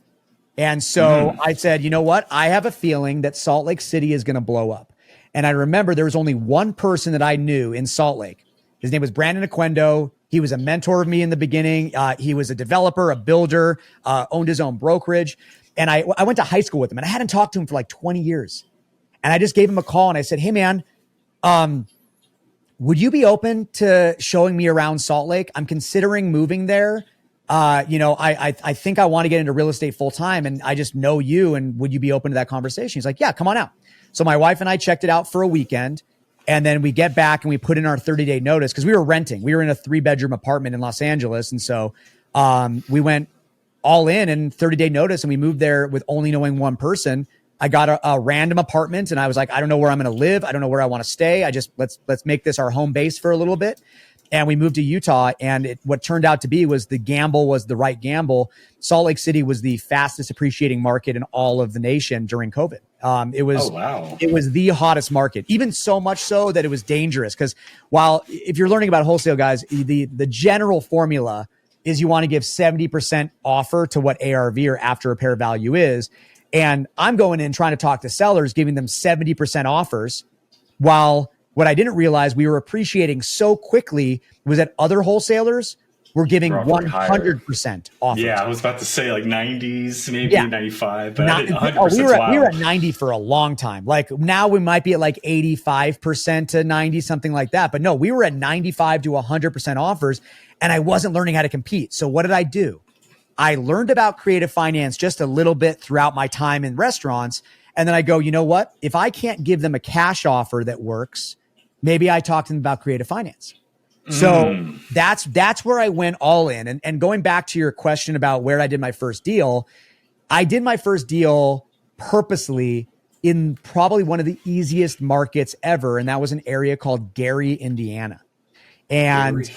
And so I said, you know what? I have a feeling that Salt Lake City is going to blow up. And I remember there was only one person that I knew in Salt Lake. His name was Brandon Aquendo. He was a mentor of me in the beginning. He was a developer, a builder, owned his own brokerage. And I went to high school with him and I hadn't talked to him for like 20 years. And I just gave him a call and I said, hey man, would you be open to showing me around Salt Lake? I'm considering moving there. I think I want to get into real estate full time and I just know you. And would you be open to that conversation? He's like, yeah, come on out. So my wife and I checked it out for a weekend. And then we get back and we put in our 30-day notice because we were renting. We were in a 3-bedroom apartment in Los Angeles. And so we went all in 30-day notice and we moved there with only knowing one person. I got a random apartment and I was like, I don't know where I'm going to live. I don't know where I want to stay. Let's make this our home base for a little bit. And we moved to Utah, and what turned out to be was the gamble was the right gamble. Salt Lake City was the fastest appreciating market in all of the nation during COVID. It was the hottest market, even so much so that it was dangerous. Because while if you're learning about wholesale, guys, the general formula is you want to give 70% offer to what ARV or after repair value is. And I'm going in trying to talk to sellers, giving them 70% offers, while what I didn't realize we were appreciating so quickly was that other wholesalers were giving We're offering higher. 100% offers. Yeah, I was about to say like 90s, maybe Yeah. 95, but Not, 100% we were at 90 for a long time. Like now we might be at like 85% to 90, something like that. But no, we were at 95 to 100% offers, and I wasn't learning how to compete. So what did I do? I learned about creative finance just a little bit throughout my time in restaurants. And then I go, you know what? If I can't give them a cash offer that works, maybe I talk to them about creative finance. So that's where I went all in. And going back to your question about where I did my first deal, I did my first deal purposely in probably one of the easiest markets ever. And that was an area called Gary, Indiana. And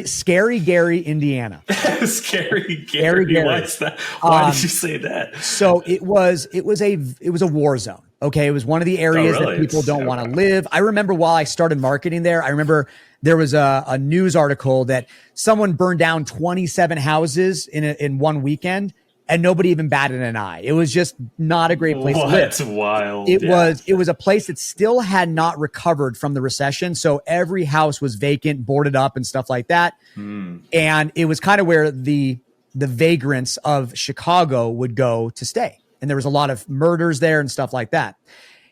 Scary Gary, Indiana. Scary Gary. What's that? Why did you say that? So it was a war zone. Okay. It was one of the areas that people don't want to live. I remember while I started marketing there, I remember there was a news article that someone burned down 27 houses in one weekend, and nobody even batted an eye. It was just not a great place to live. That's wild. It was a place that still had not recovered from the recession. So every house was vacant, boarded up and stuff like that. And it was kind of where the vagrants of Chicago would go to stay. And there was a lot of murders there and stuff like that.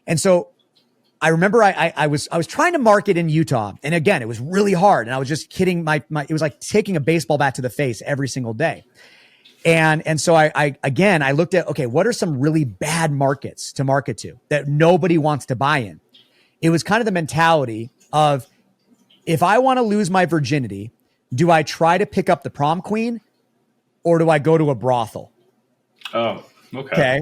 And so I remember I was trying to market in Utah. And again, it was really hard. And I was just kidding. It was like taking a baseball bat to the face every single day. And so I looked at, okay, what are some really bad markets to market to that nobody wants to buy in? It was kind of the mentality of, if I want to lose my virginity, do I try to pick up the prom queen or do I go to a brothel? Oh, okay.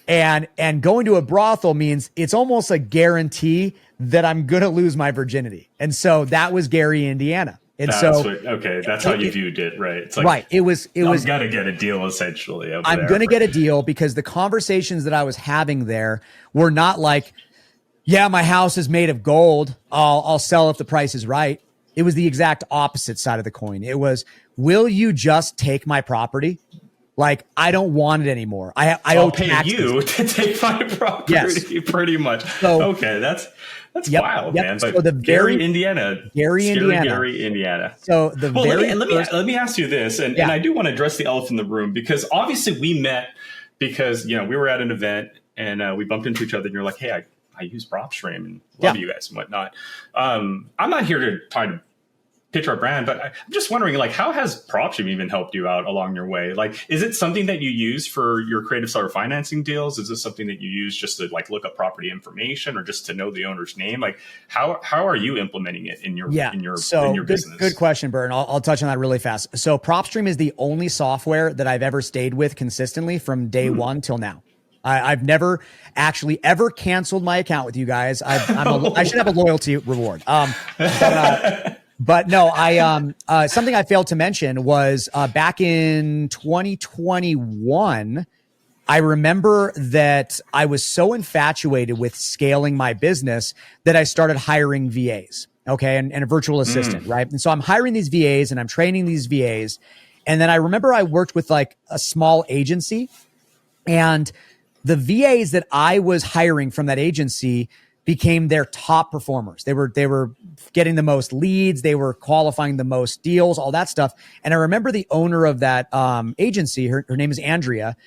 And going to a brothel means it's almost a guarantee that I'm going to lose my virginity. And so that was Gary, Indiana. And that's how you viewed it, right? It's like, right. It was got to get a deal essentially. I'm going to get a deal, because the conversations that I was having there were not like, yeah, my house is made of gold, I'll sell if the price is right. It was the exact opposite side of the coin. It was, will you just take my property? Like, I don't want it anymore. I owe pay taxes. You to take my property, yes. Pretty much. So, okay, that's wild, man. But so Gary, Indiana. So let me ask you this, and I do want to address the elephant in the room, because obviously we met because we were at an event and we bumped into each other, and you're like, hey, I use PropStream and love you guys and whatnot. I'm not here to try to pitch our brand, but I'm just wondering, like, how has PropStream even helped you out along your way? Like, is it something that you use for your creative seller financing deals? Is this something that you use just to like look up property information or just to know the owner's name? Like, how are you implementing it in your business? Good question, Burton. I'll touch on that really fast. So PropStream is the only software that I've ever stayed with consistently from day one till now. I've never actually ever canceled my account with you guys. I should have a loyalty reward. But no, something I failed to mention was back in 2021, I remember that I was so infatuated with scaling my business that I started hiring VAs, okay, and a virtual assistant, right? And so I'm hiring these VAs and I'm training these VAs. And then I remember I worked with like a small agency, and the VAs that I was hiring from that agency became their top performers. They were getting the most leads. They were qualifying the most deals, all that stuff. And I remember the owner of that agency, her name is Andrea.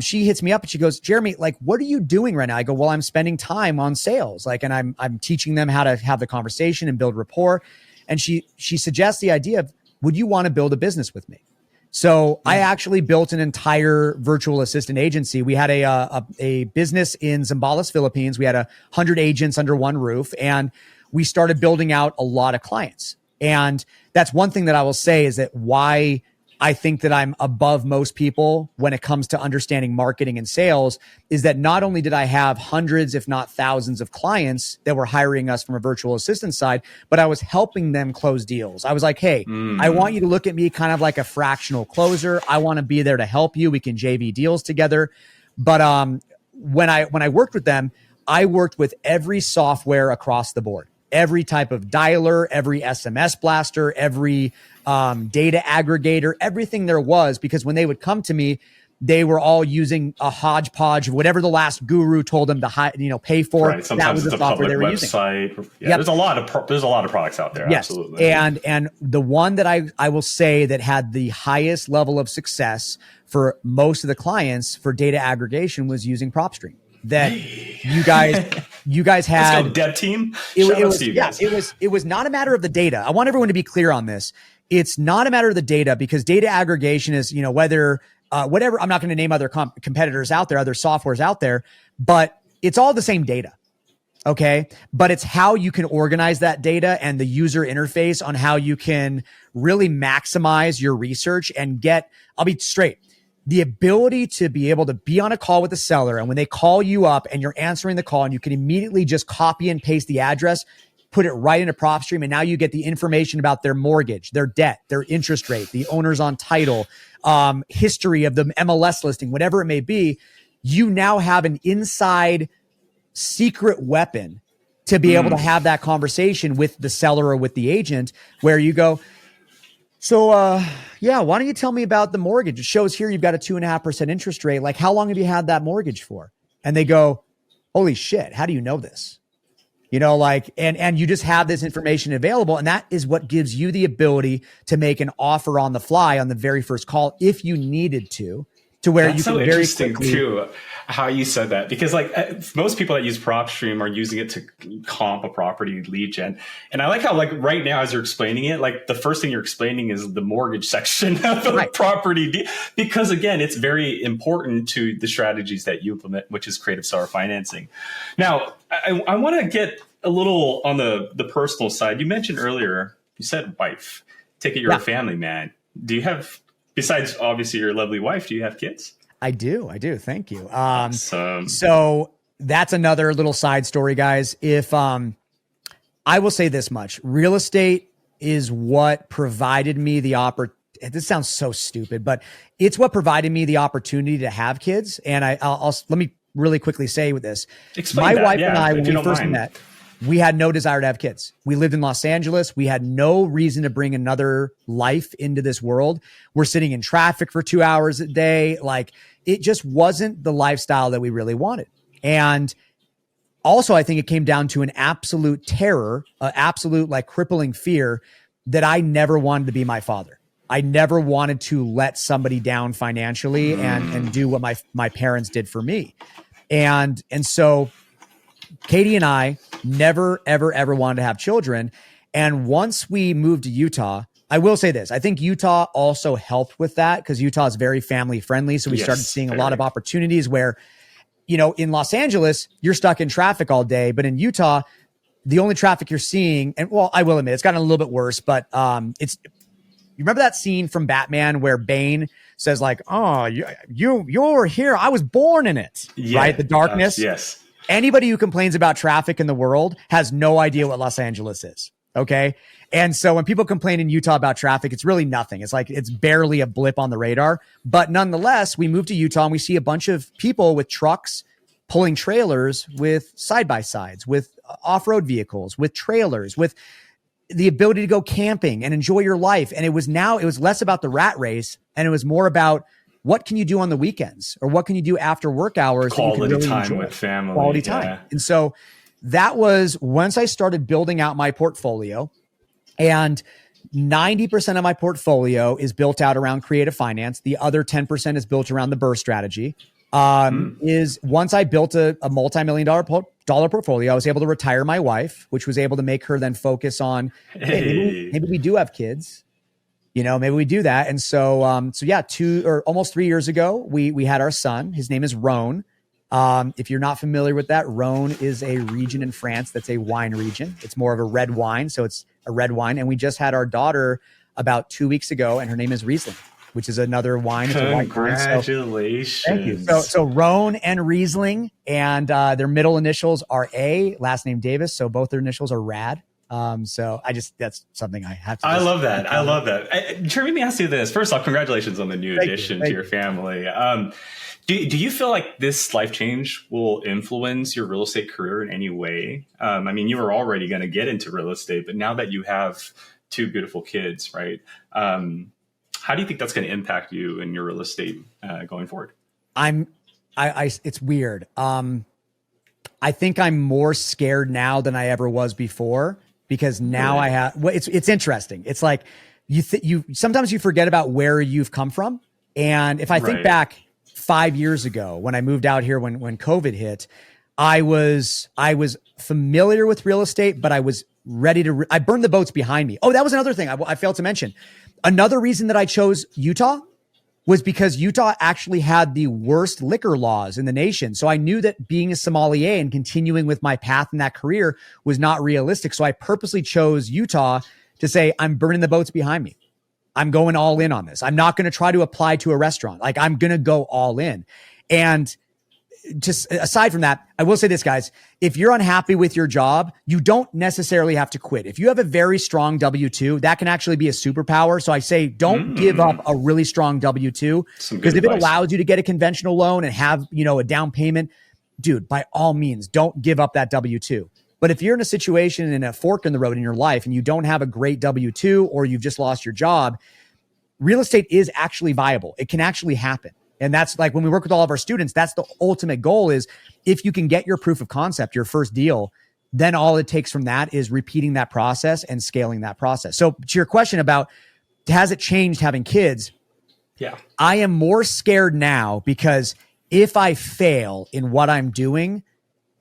She hits me up and she goes, Jeremy, like, what are you doing right now? I go, well, I'm spending time on sales. Like, and I'm teaching them how to have the conversation and build rapport. And she suggests the idea of, would you want to build a business with me? So I actually built an entire virtual assistant agency. We had a business in Zambales, Philippines. We had 100 agents under one roof, and we started building out a lot of clients. And that's one thing that I will say is that why I think that I'm above most people when it comes to understanding marketing and sales is that not only did I have hundreds, if not thousands of clients that were hiring us from a virtual assistant side, but I was helping them close deals. I was like, hey, I want you to look at me kind of like a fractional closer. I want to be there to help you. We can JV deals together. But when I worked with them, I worked with every software across the board. Every type of dialer, every SMS blaster, every data aggregator, everything there was, because when they would come to me, they were all using a hodgepodge of whatever the last guru told them to pay for. Right. Sometimes it's a public website. Yeah, there's a lot of products out there. Yes. Absolutely. And the one that I will say that had the highest level of success for most of the clients for data aggregation was using PropStream. That you guys had. Let's go, dev team. It was not a matter of the data. I want everyone to be clear on this. It's not a matter of the data, because data aggregation is, whether whatever. I'm not going to name other competitors out there, other softwares out there, but it's all the same data. Okay. But it's how you can organize that data and the user interface on how you can really maximize your research and I'll be straight. The ability to be able to be on a call with the seller, and when they call you up and you're answering the call and you can immediately just copy and paste the address, put it right into PropStream, and now you get the information about their mortgage, their debt, their interest rate, the owners on title, history of the MLS listing, whatever it may be. You now have an inside secret weapon to be able to have that conversation with the seller or with the agent, where you go, so, why don't you tell me about the mortgage? It shows here you've got a 2.5% interest rate. Like, how long have you had that mortgage for? And they go, holy shit, how do you know this? And you just have this information available. And that is what gives you the ability to make an offer on the fly on the very first call if you needed to where That's you can so very interesting quickly. Too, how you said that, because most people that use PropStream are using it to comp a property lead gen. And I like how right now, as you're explaining it, the first thing you're explaining is the mortgage section of the property, because again, it's very important to the strategies that you implement, which is creative seller financing. Now, I want to get a little on the personal side. You mentioned earlier, you said wife. Take it you're a family man. Do you have, besides obviously your lovely wife, do you have kids? I do. Thank you. Awesome. So that's another little side story, guys. If I will say this much, real estate is what provided me the opportunity. This sounds so stupid, but it's what provided me the opportunity to have kids. And I'll let me really quickly say with this. Explain my that. wife and I, when we first met, we had no desire to have kids. We lived in Los Angeles. We had no reason to bring another life into this world. We're sitting in traffic for 2 hours a day. It just wasn't the lifestyle that we really wanted. And also, I think it came down to an absolute terror, absolute crippling fear that I never wanted to be my father. I never wanted to let somebody down financially and do what my parents did for me. And so Katie and I never, ever, ever wanted to have children. And once we moved to Utah, I will say this. I think Utah also helped with that, because Utah is very family friendly. So we started seeing a lot of opportunities where, in Los Angeles, you're stuck in traffic all day. But in Utah, the only traffic you're seeing, and I will admit, it's gotten a little bit worse, but you remember that scene from Batman where Bane says oh, you're here. I was born in it, right? The darkness. Yes. Anybody who complains about traffic in the world has no idea what Los Angeles is. Okay. And so when people complain in Utah about traffic, it's really nothing. It's barely a blip on the radar. But nonetheless, we moved to Utah and we see a bunch of people with trucks pulling trailers with side-by-sides, with off-road vehicles, with trailers, with the ability to go camping and enjoy your life. And it was less about the rat race, and it was more about what can you do on the weekends, or what can you do after work hours? Quality really time with family. Quality time. And so that was once I started building out my portfolio, and 90% of my portfolio is built out around creative finance. The other 10% is built around the BRRRR strategy. Is once I built a multi-million-dollar portfolio, I was able to retire my wife, which was able to make her then focus on, maybe we do have kids. Maybe we do that. And so, 2 or almost 3 years ago, we had our son. His name is Rhone. If you're not familiar with that, Rhone is a region in France that's a wine region. It's more of a red wine. So it's a red wine. And we just had our daughter about 2 weeks ago, and her name is Riesling, which is another wine. It's a white wine. Congratulations. Thank you. So Rhone and Riesling, and their middle initials are A, last name Davis. So both their initials are Rad. That's something I have to. I love that. Jeremy, let me ask you this. First off, congratulations on the new addition to your family. Do you feel like this life change will influence your real estate career in any way? You were already going to get into real estate, but now that you have two beautiful kids, right? How do you think that's going to impact you in your real estate going forward? It's weird. I think I'm more scared now than I ever was before, because now I have, well, it's interesting. It's like you sometimes you forget about where you've come from. And if I think back 5 years ago when I moved out here, when COVID hit, I was familiar with real estate, but I was ready to, I burned the boats behind me. Oh, that was another thing I failed to mention. Another reason that I chose Utah was because Utah actually had the worst liquor laws in the nation. So I knew that being a sommelier and continuing with my path in that career was not realistic. So I purposely chose Utah to say, I'm burning the boats behind me. I'm going all in on this. I'm not going to try to apply to a restaurant. Like, I'm going to go all in. And just aside from that, I will say this, guys, if you're unhappy with your job, you don't necessarily have to quit. If you have a very strong W-2, that can actually be a superpower. So I say, don't give up a really strong W-2, because if it allows you to get a conventional loan and have, a down payment, dude, by all means, don't give up that W-2. But if you're in a situation in a fork in the road in your life and you don't have a great W-2, or you've just lost your job, real estate is actually viable. It can actually happen. And that's like, when we work with all of our students, that's the ultimate goal, is if you can get your proof of concept, your first deal, then all it takes from that is repeating that process and scaling that process. So to your question about, has it changed having kids? Yeah. I am more scared now, because if I fail in what I'm doing,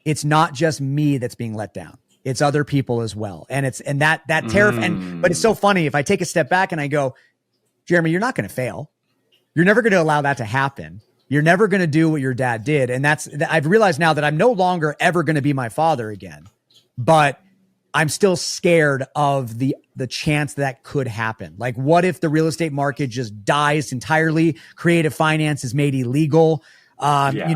it's not just me that's being let down. It's other people as well. And that terrifying. But it's so funny. If I take a step back and I go, Jeremy, you're not going to fail. You're never going to allow that to happen. You're never going to do what your dad did. And I've realized now that I'm no longer ever going to be my father again, but I'm still scared of the chance that could happen. Like, what if the real estate market just dies entirely? Creative finance is made illegal, and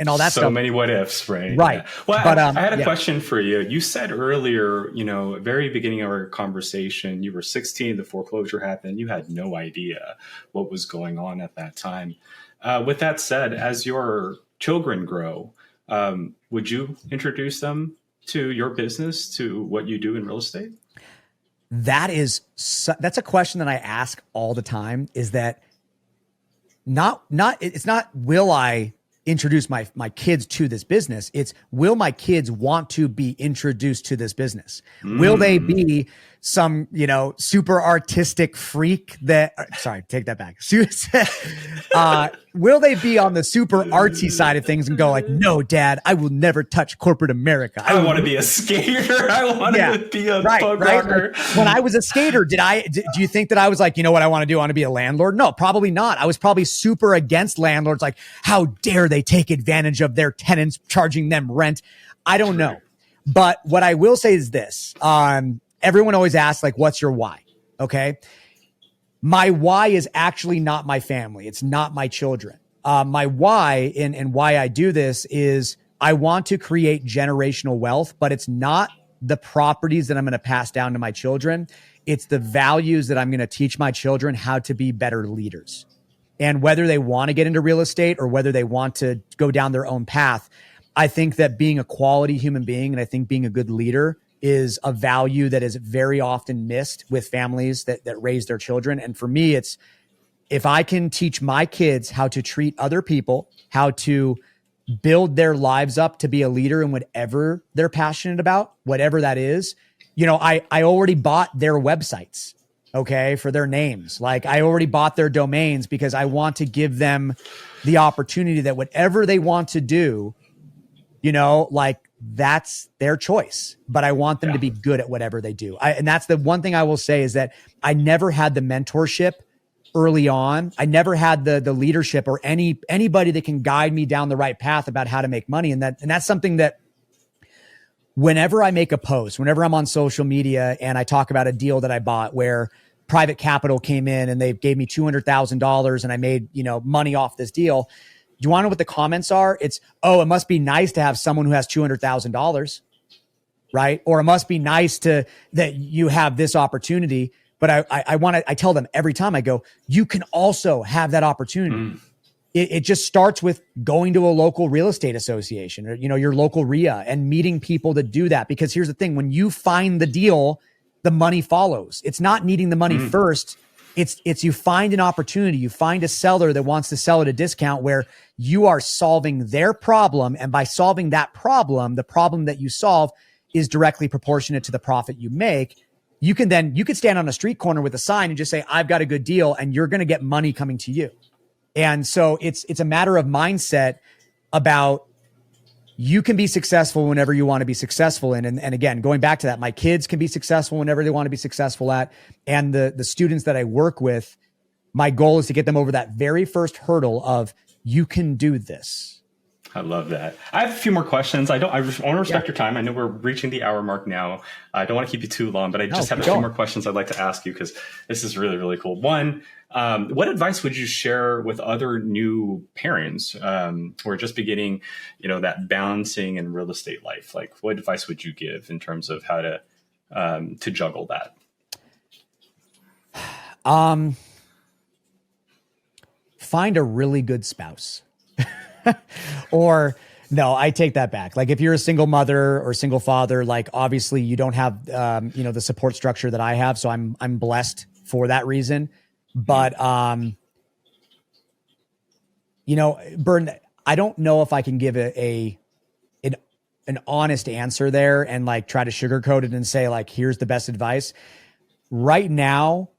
all that stuff. So many what ifs, right? Right. Yeah. Well, I had a question for you. You said earlier, at the very beginning of our conversation, you were 16, the foreclosure happened. You had no idea what was going on at that time. With that said, as your children grow, would you introduce them to your business, to what you do in real estate? That's a question that I ask all the time, is that it's not, will I introduce my kids to this business? It's, will my kids want to be introduced to this business? Will they be some, super artistic freak sorry, take that back. Will they be on the super artsy side of things and go like, no, Dad, I will never touch corporate America. I want to be a skater. I want to be a punk rocker. Like, when I was a skater, do you think that I was like, you know what I want to do? I want to be a landlord? No, probably not. I was probably super against landlords. Like, how dare they take advantage of their tenants, charging them rent? I don't know. But what I will say is this. Everyone always asks, like, what's your why? Okay. My why is actually not my family. It's not my children. My why and why I do this is I want to create generational wealth, but it's not the properties that I'm going to pass down to my children. It's the values that I'm going to teach my children how to be better leaders. And whether they want to get into real estate or whether they want to go down their own path, I think that being a quality human being, and I think being a good leader, is a value that is very often missed with families that raise their children. And for me, it's, if I can teach my kids how to treat other people, how to build their lives up to be a leader in whatever they're passionate about, whatever that is, I already bought their websites, okay, for their names. Like, I already bought their domains, because I want to give them the opportunity that whatever they want to do, that's their choice, but I want them to be good at whatever they do. And that's the one thing I will say, is that I never had the mentorship early on. I never had the leadership or anybody that can guide me down the right path about how to make money. And that's something that whenever I make a post, whenever I'm on social media and I talk about a deal that I bought where private capital came in and they gave me $200,000 and I made, money off this deal. Do you want to know what the comments are? It's, oh, it must be nice to have someone who has $200,000, right? Or it must be nice that you have this opportunity. But I tell them every time, I go, you can also have that opportunity. It just starts with going to a local real estate association or, your local RIA, and meeting people that do that. Because here's the thing, when you find the deal, the money follows. It's not needing the money first It's you find an opportunity, you find a seller that wants to sell at a discount where you are solving their problem. And by solving that problem, the problem that you solve is directly proportionate to the profit you make. You could stand on a street corner with a sign and just say, I've got a good deal, and you're going to get money coming to you. And so it's a matter of mindset about you can be successful whenever you want to be successful in. And again, going back to that, my kids can be successful whenever they want to be successful at. And the students that I work with, my goal is to get them over that very first hurdle of you can do this. I love that. I have a few more questions. I want to respect your time. I know we're reaching the hour mark now. I don't want to keep you too long, but I just have a few more questions I'd like to ask you because this is really, really cool. One, what advice would you share with other new parents who are just beginning, that balancing in real estate life? Like, what advice would you give in terms of how to juggle that? Find a really good spouse. Or no, I take that back. Like if you're a single mother or single father, like obviously you don't have, the support structure that I have. So I'm blessed for that reason. But, Burton, I don't know if I can give an honest answer there and like try to sugarcoat it and say like, here's the best advice. Right now,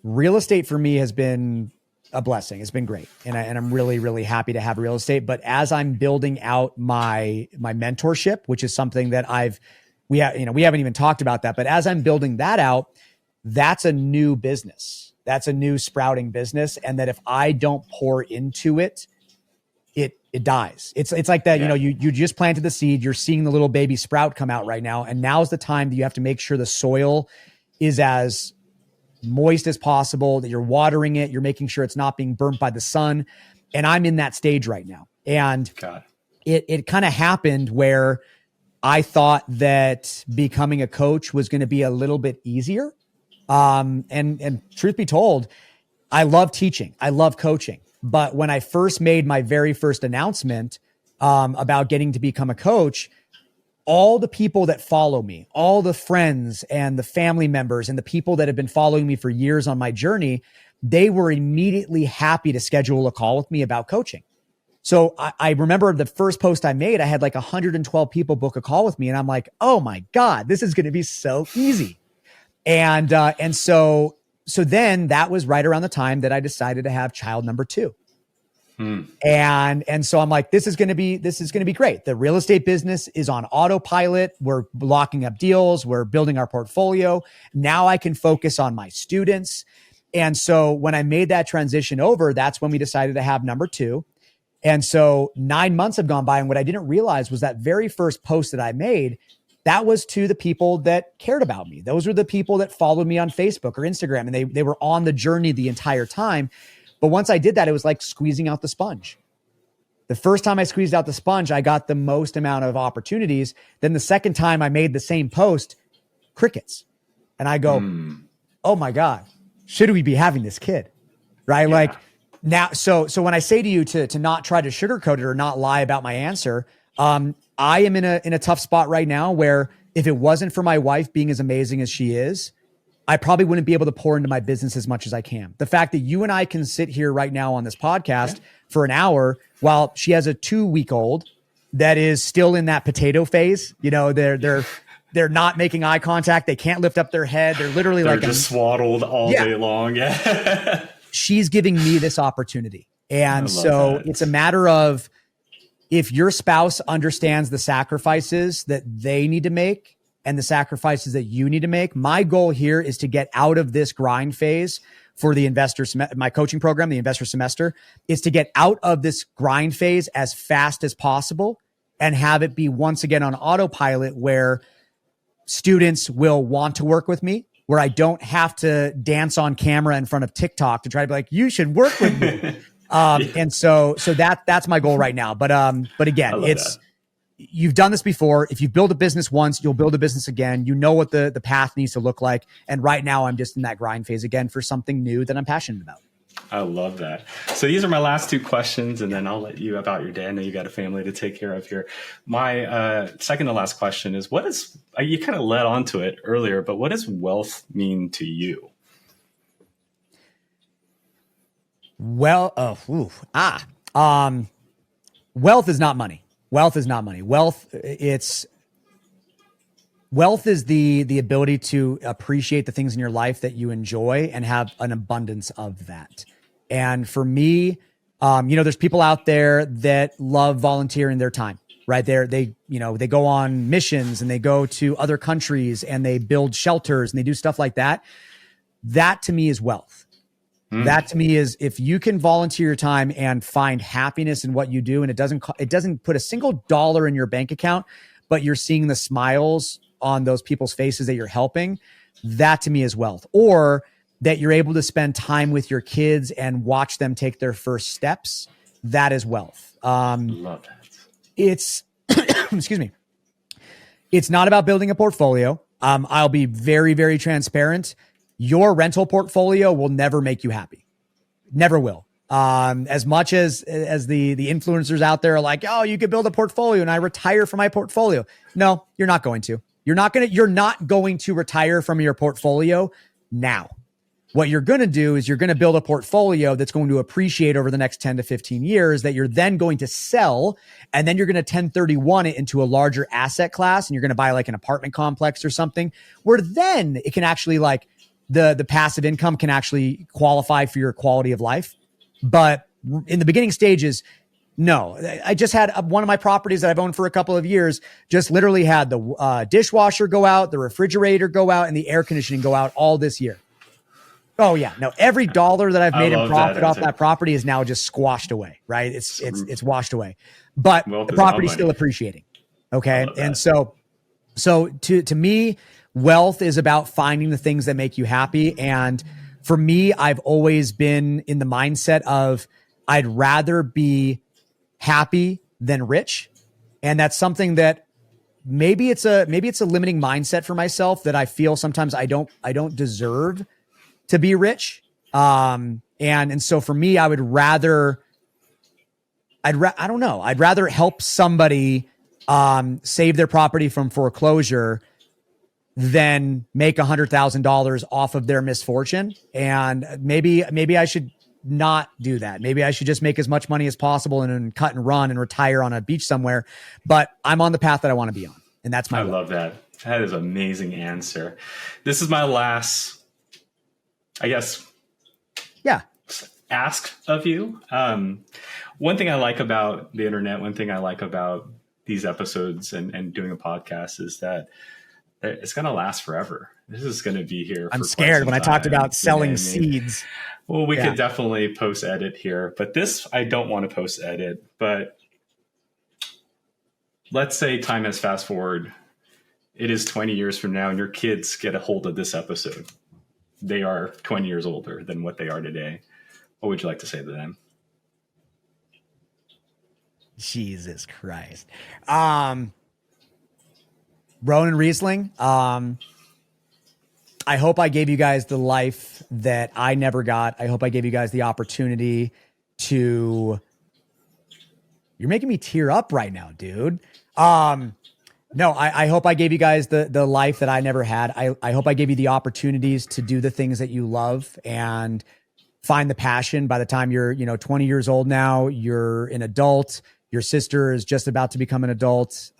real estate for me has been a blessing. It's been great. And I'm really, really happy to have real estate. But as I'm building out my mentorship, which is something that we haven't even talked about that, but as I'm building that out, that's a new business. That's a new sprouting business. And that if I don't pour into it, it dies. It's like that, you just planted the seed, you're seeing the little baby sprout come out right now. And now's the time that you have to make sure the soil is as moist as possible, that you're watering it, you're making sure it's not being burnt by the sun. And I'm in that stage right now. And it kind of happened where I thought that becoming a coach was going to be a little bit easier. And truth be told, I love teaching. I love coaching. But when I first made my very first announcement about getting to become a coach, all the people that follow me, all the friends and the family members and the people that have been following me for years on my journey, they were immediately happy to schedule a call with me about coaching. So I remember the first post I made, I had like 112 people book a call with me. And I'm like, oh my God, this is going to be so easy. And so then that was right around the time that I decided to have child number 2. And so I'm like, this is going to be great. The real estate business is on autopilot. We're locking up deals. We're building our portfolio. Now I can focus on my students. And so when I made that transition over, that's when we decided to have number 2. And so 9 months have gone by. And what I didn't realize was that very first post that I made, that was to the people that cared about me. Those were the people that followed me on Facebook or Instagram, and they were on the journey the entire time. But once I did that, it was like squeezing out the sponge. The first time I squeezed out the sponge, I got the most amount of opportunities. Then the second time I made the same post, crickets. And I go, oh my God, should we be having this kid? Right? Yeah. Like now, so when I say to you to not try to sugarcoat it or not lie about my answer, I am in a tough spot right now where if it wasn't for my wife being as amazing as she is, I probably wouldn't be able to pour into my business as much as I can. The fact that you and I can sit here right now on this podcast for an hour while she has a 2-week-old that is still in that potato phase, they're not making eye contact. They can't lift up their head. They're literally they're just swaddled all day long. Yeah. She's giving me this opportunity. And so it's a matter of, if your spouse understands the sacrifices that they need to make and the sacrifices that you need to make, my goal here is to get out of this grind phase for the my coaching program, the investor semester, is to get out of this grind phase as fast as possible and have it be once again on autopilot where students will want to work with me, where I don't have to dance on camera in front of TikTok to try to be like, you should work with me. And so that's my goal right now. But again, you've done this before. If you build a business once, you'll build a business again. You know what the path needs to look like. And right now I'm just in that grind phase again for something new that I'm passionate about. I love that. So these are my last 2 questions, and then I'll let you about your day. I know you got a family to take care of here. My second to last question is, you kind of led on to it earlier, but what does wealth mean to you? Well, wealth is not money. Wealth is not money. Wealth is the ability to appreciate the things in your life that you enjoy and have an abundance of that. And for me, there's people out there that love volunteering their time, right? They go on missions and they go to other countries and they build shelters and they do stuff like that. That to me is wealth. That to me is if you can volunteer your time and find happiness in what you do, and it doesn't put a single dollar in your bank account, but you're seeing the smiles on those people's faces that you're helping. That to me is wealth. Or that you're able to spend time with your kids and watch them take their first steps. That is wealth. Love that. It's excuse me. It's not about building a portfolio. I'll be very, very transparent. Your rental portfolio will never make you happy. Never will. As much as the influencers out there are like, oh, you could build a portfolio and I retire from my portfolio. No, you're not going to. You're not going to retire from your portfolio now. What you're going to do is you're going to build a portfolio that's going to appreciate over the next 10 to 15 years that you're then going to sell. And then you're going to 1031 it into a larger asset class. And you're going to buy like an apartment complex or something where then it can actually like the passive income can actually qualify for your quality of life. But in the beginning stages, no. I just had one of my properties that I've owned for a couple of years just literally had the dishwasher go out, the refrigerator go out, and the air conditioning go out all this year. Oh yeah. No, every dollar that I've made in profit off that property is now just squashed away, right? It's washed away, but the property's still appreciating. Okay. And so to me, wealth is about finding the things that make you happy. And for me, I've always been in the mindset of I'd rather be happy than rich. And that's something that maybe it's a limiting mindset for myself that I feel sometimes I don't deserve to be rich. And so for me, I would rather, I'd rather help somebody save their property from foreclosure than make $100,000 off of their misfortune. And maybe I should not do that. Maybe I should just make as much money as possible and cut and run and retire on a beach somewhere. But I'm on the path that I want to be on. And that's my love that. That is an amazing answer. This is my last, I guess, ask of you. One thing I like about the internet, one thing I like about these episodes and doing a podcast is that it's going to last forever. This is going to be here. I'm scared when I talked about selling seeds. Well, we could definitely post edit here, but this, I don't want to post edit, but let's say time has fast forward. It is 20 years from now and your kids get a hold of this episode. They are 20 years older than what they are today. What would you like to say to them? Jesus Christ. Ronan Riesling, I hope I gave you guys the life that I never got. I hope I gave you guys the opportunity to... You're making me tear up right now, dude. No, I hope I gave you guys the life that I never had. I hope I gave you the opportunities to do the things that you love and find the passion. By the time you're 20 years old now, you're an adult. Your sister is just about to become an adult.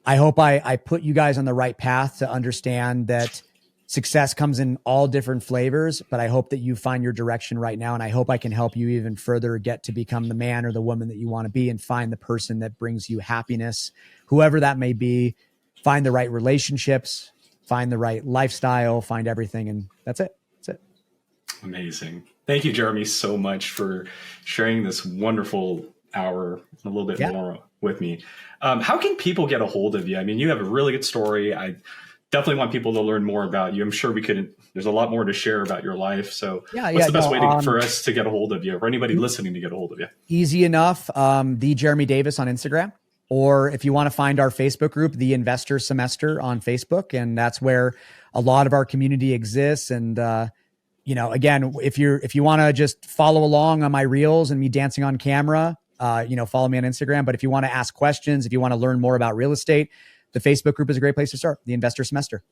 I hope I put you guys on the right path to understand that success comes in all different flavors, but I hope that you find your direction right now. And I hope I can help you even further get to become the man or the woman that you want to be and find the person that brings you happiness, whoever that may be. Find the right relationships, find the right lifestyle, find everything. And that's it. That's it. Amazing. Thank you, Jeremy, so much for sharing this wonderful hour, a little bit more with me. How can people get a hold of you? I mean, you have a really good story. I definitely want people to learn more about you. I'm sure there's a lot more to share about your life. So what's the best way for us to get a hold of you or anybody listening to get a hold of you? Easy enough. The Jeremy Davis on Instagram, or if you want to find our Facebook group, the Investor Semester on Facebook. And that's where a lot of our community exists. And, again, if you want to just follow along on my reels and me dancing on camera, follow me on Instagram. But if you want to ask questions, if you want to learn more about real estate, the Facebook group is a great place to start. The Investor Semester.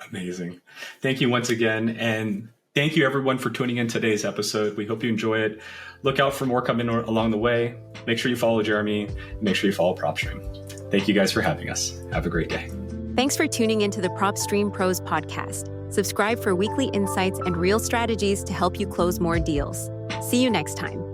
Amazing. Thank you once again. And Thank you, everyone, for tuning in today's episode. We hope you enjoy it. Look out for more coming along the way. Make sure you follow Jeremy. Make sure you follow PropStream. Thank you guys for having us. Have a great day. Thanks for tuning into the PropStream Pros podcast. Subscribe for weekly insights and real strategies to help you close more deals. See you next time.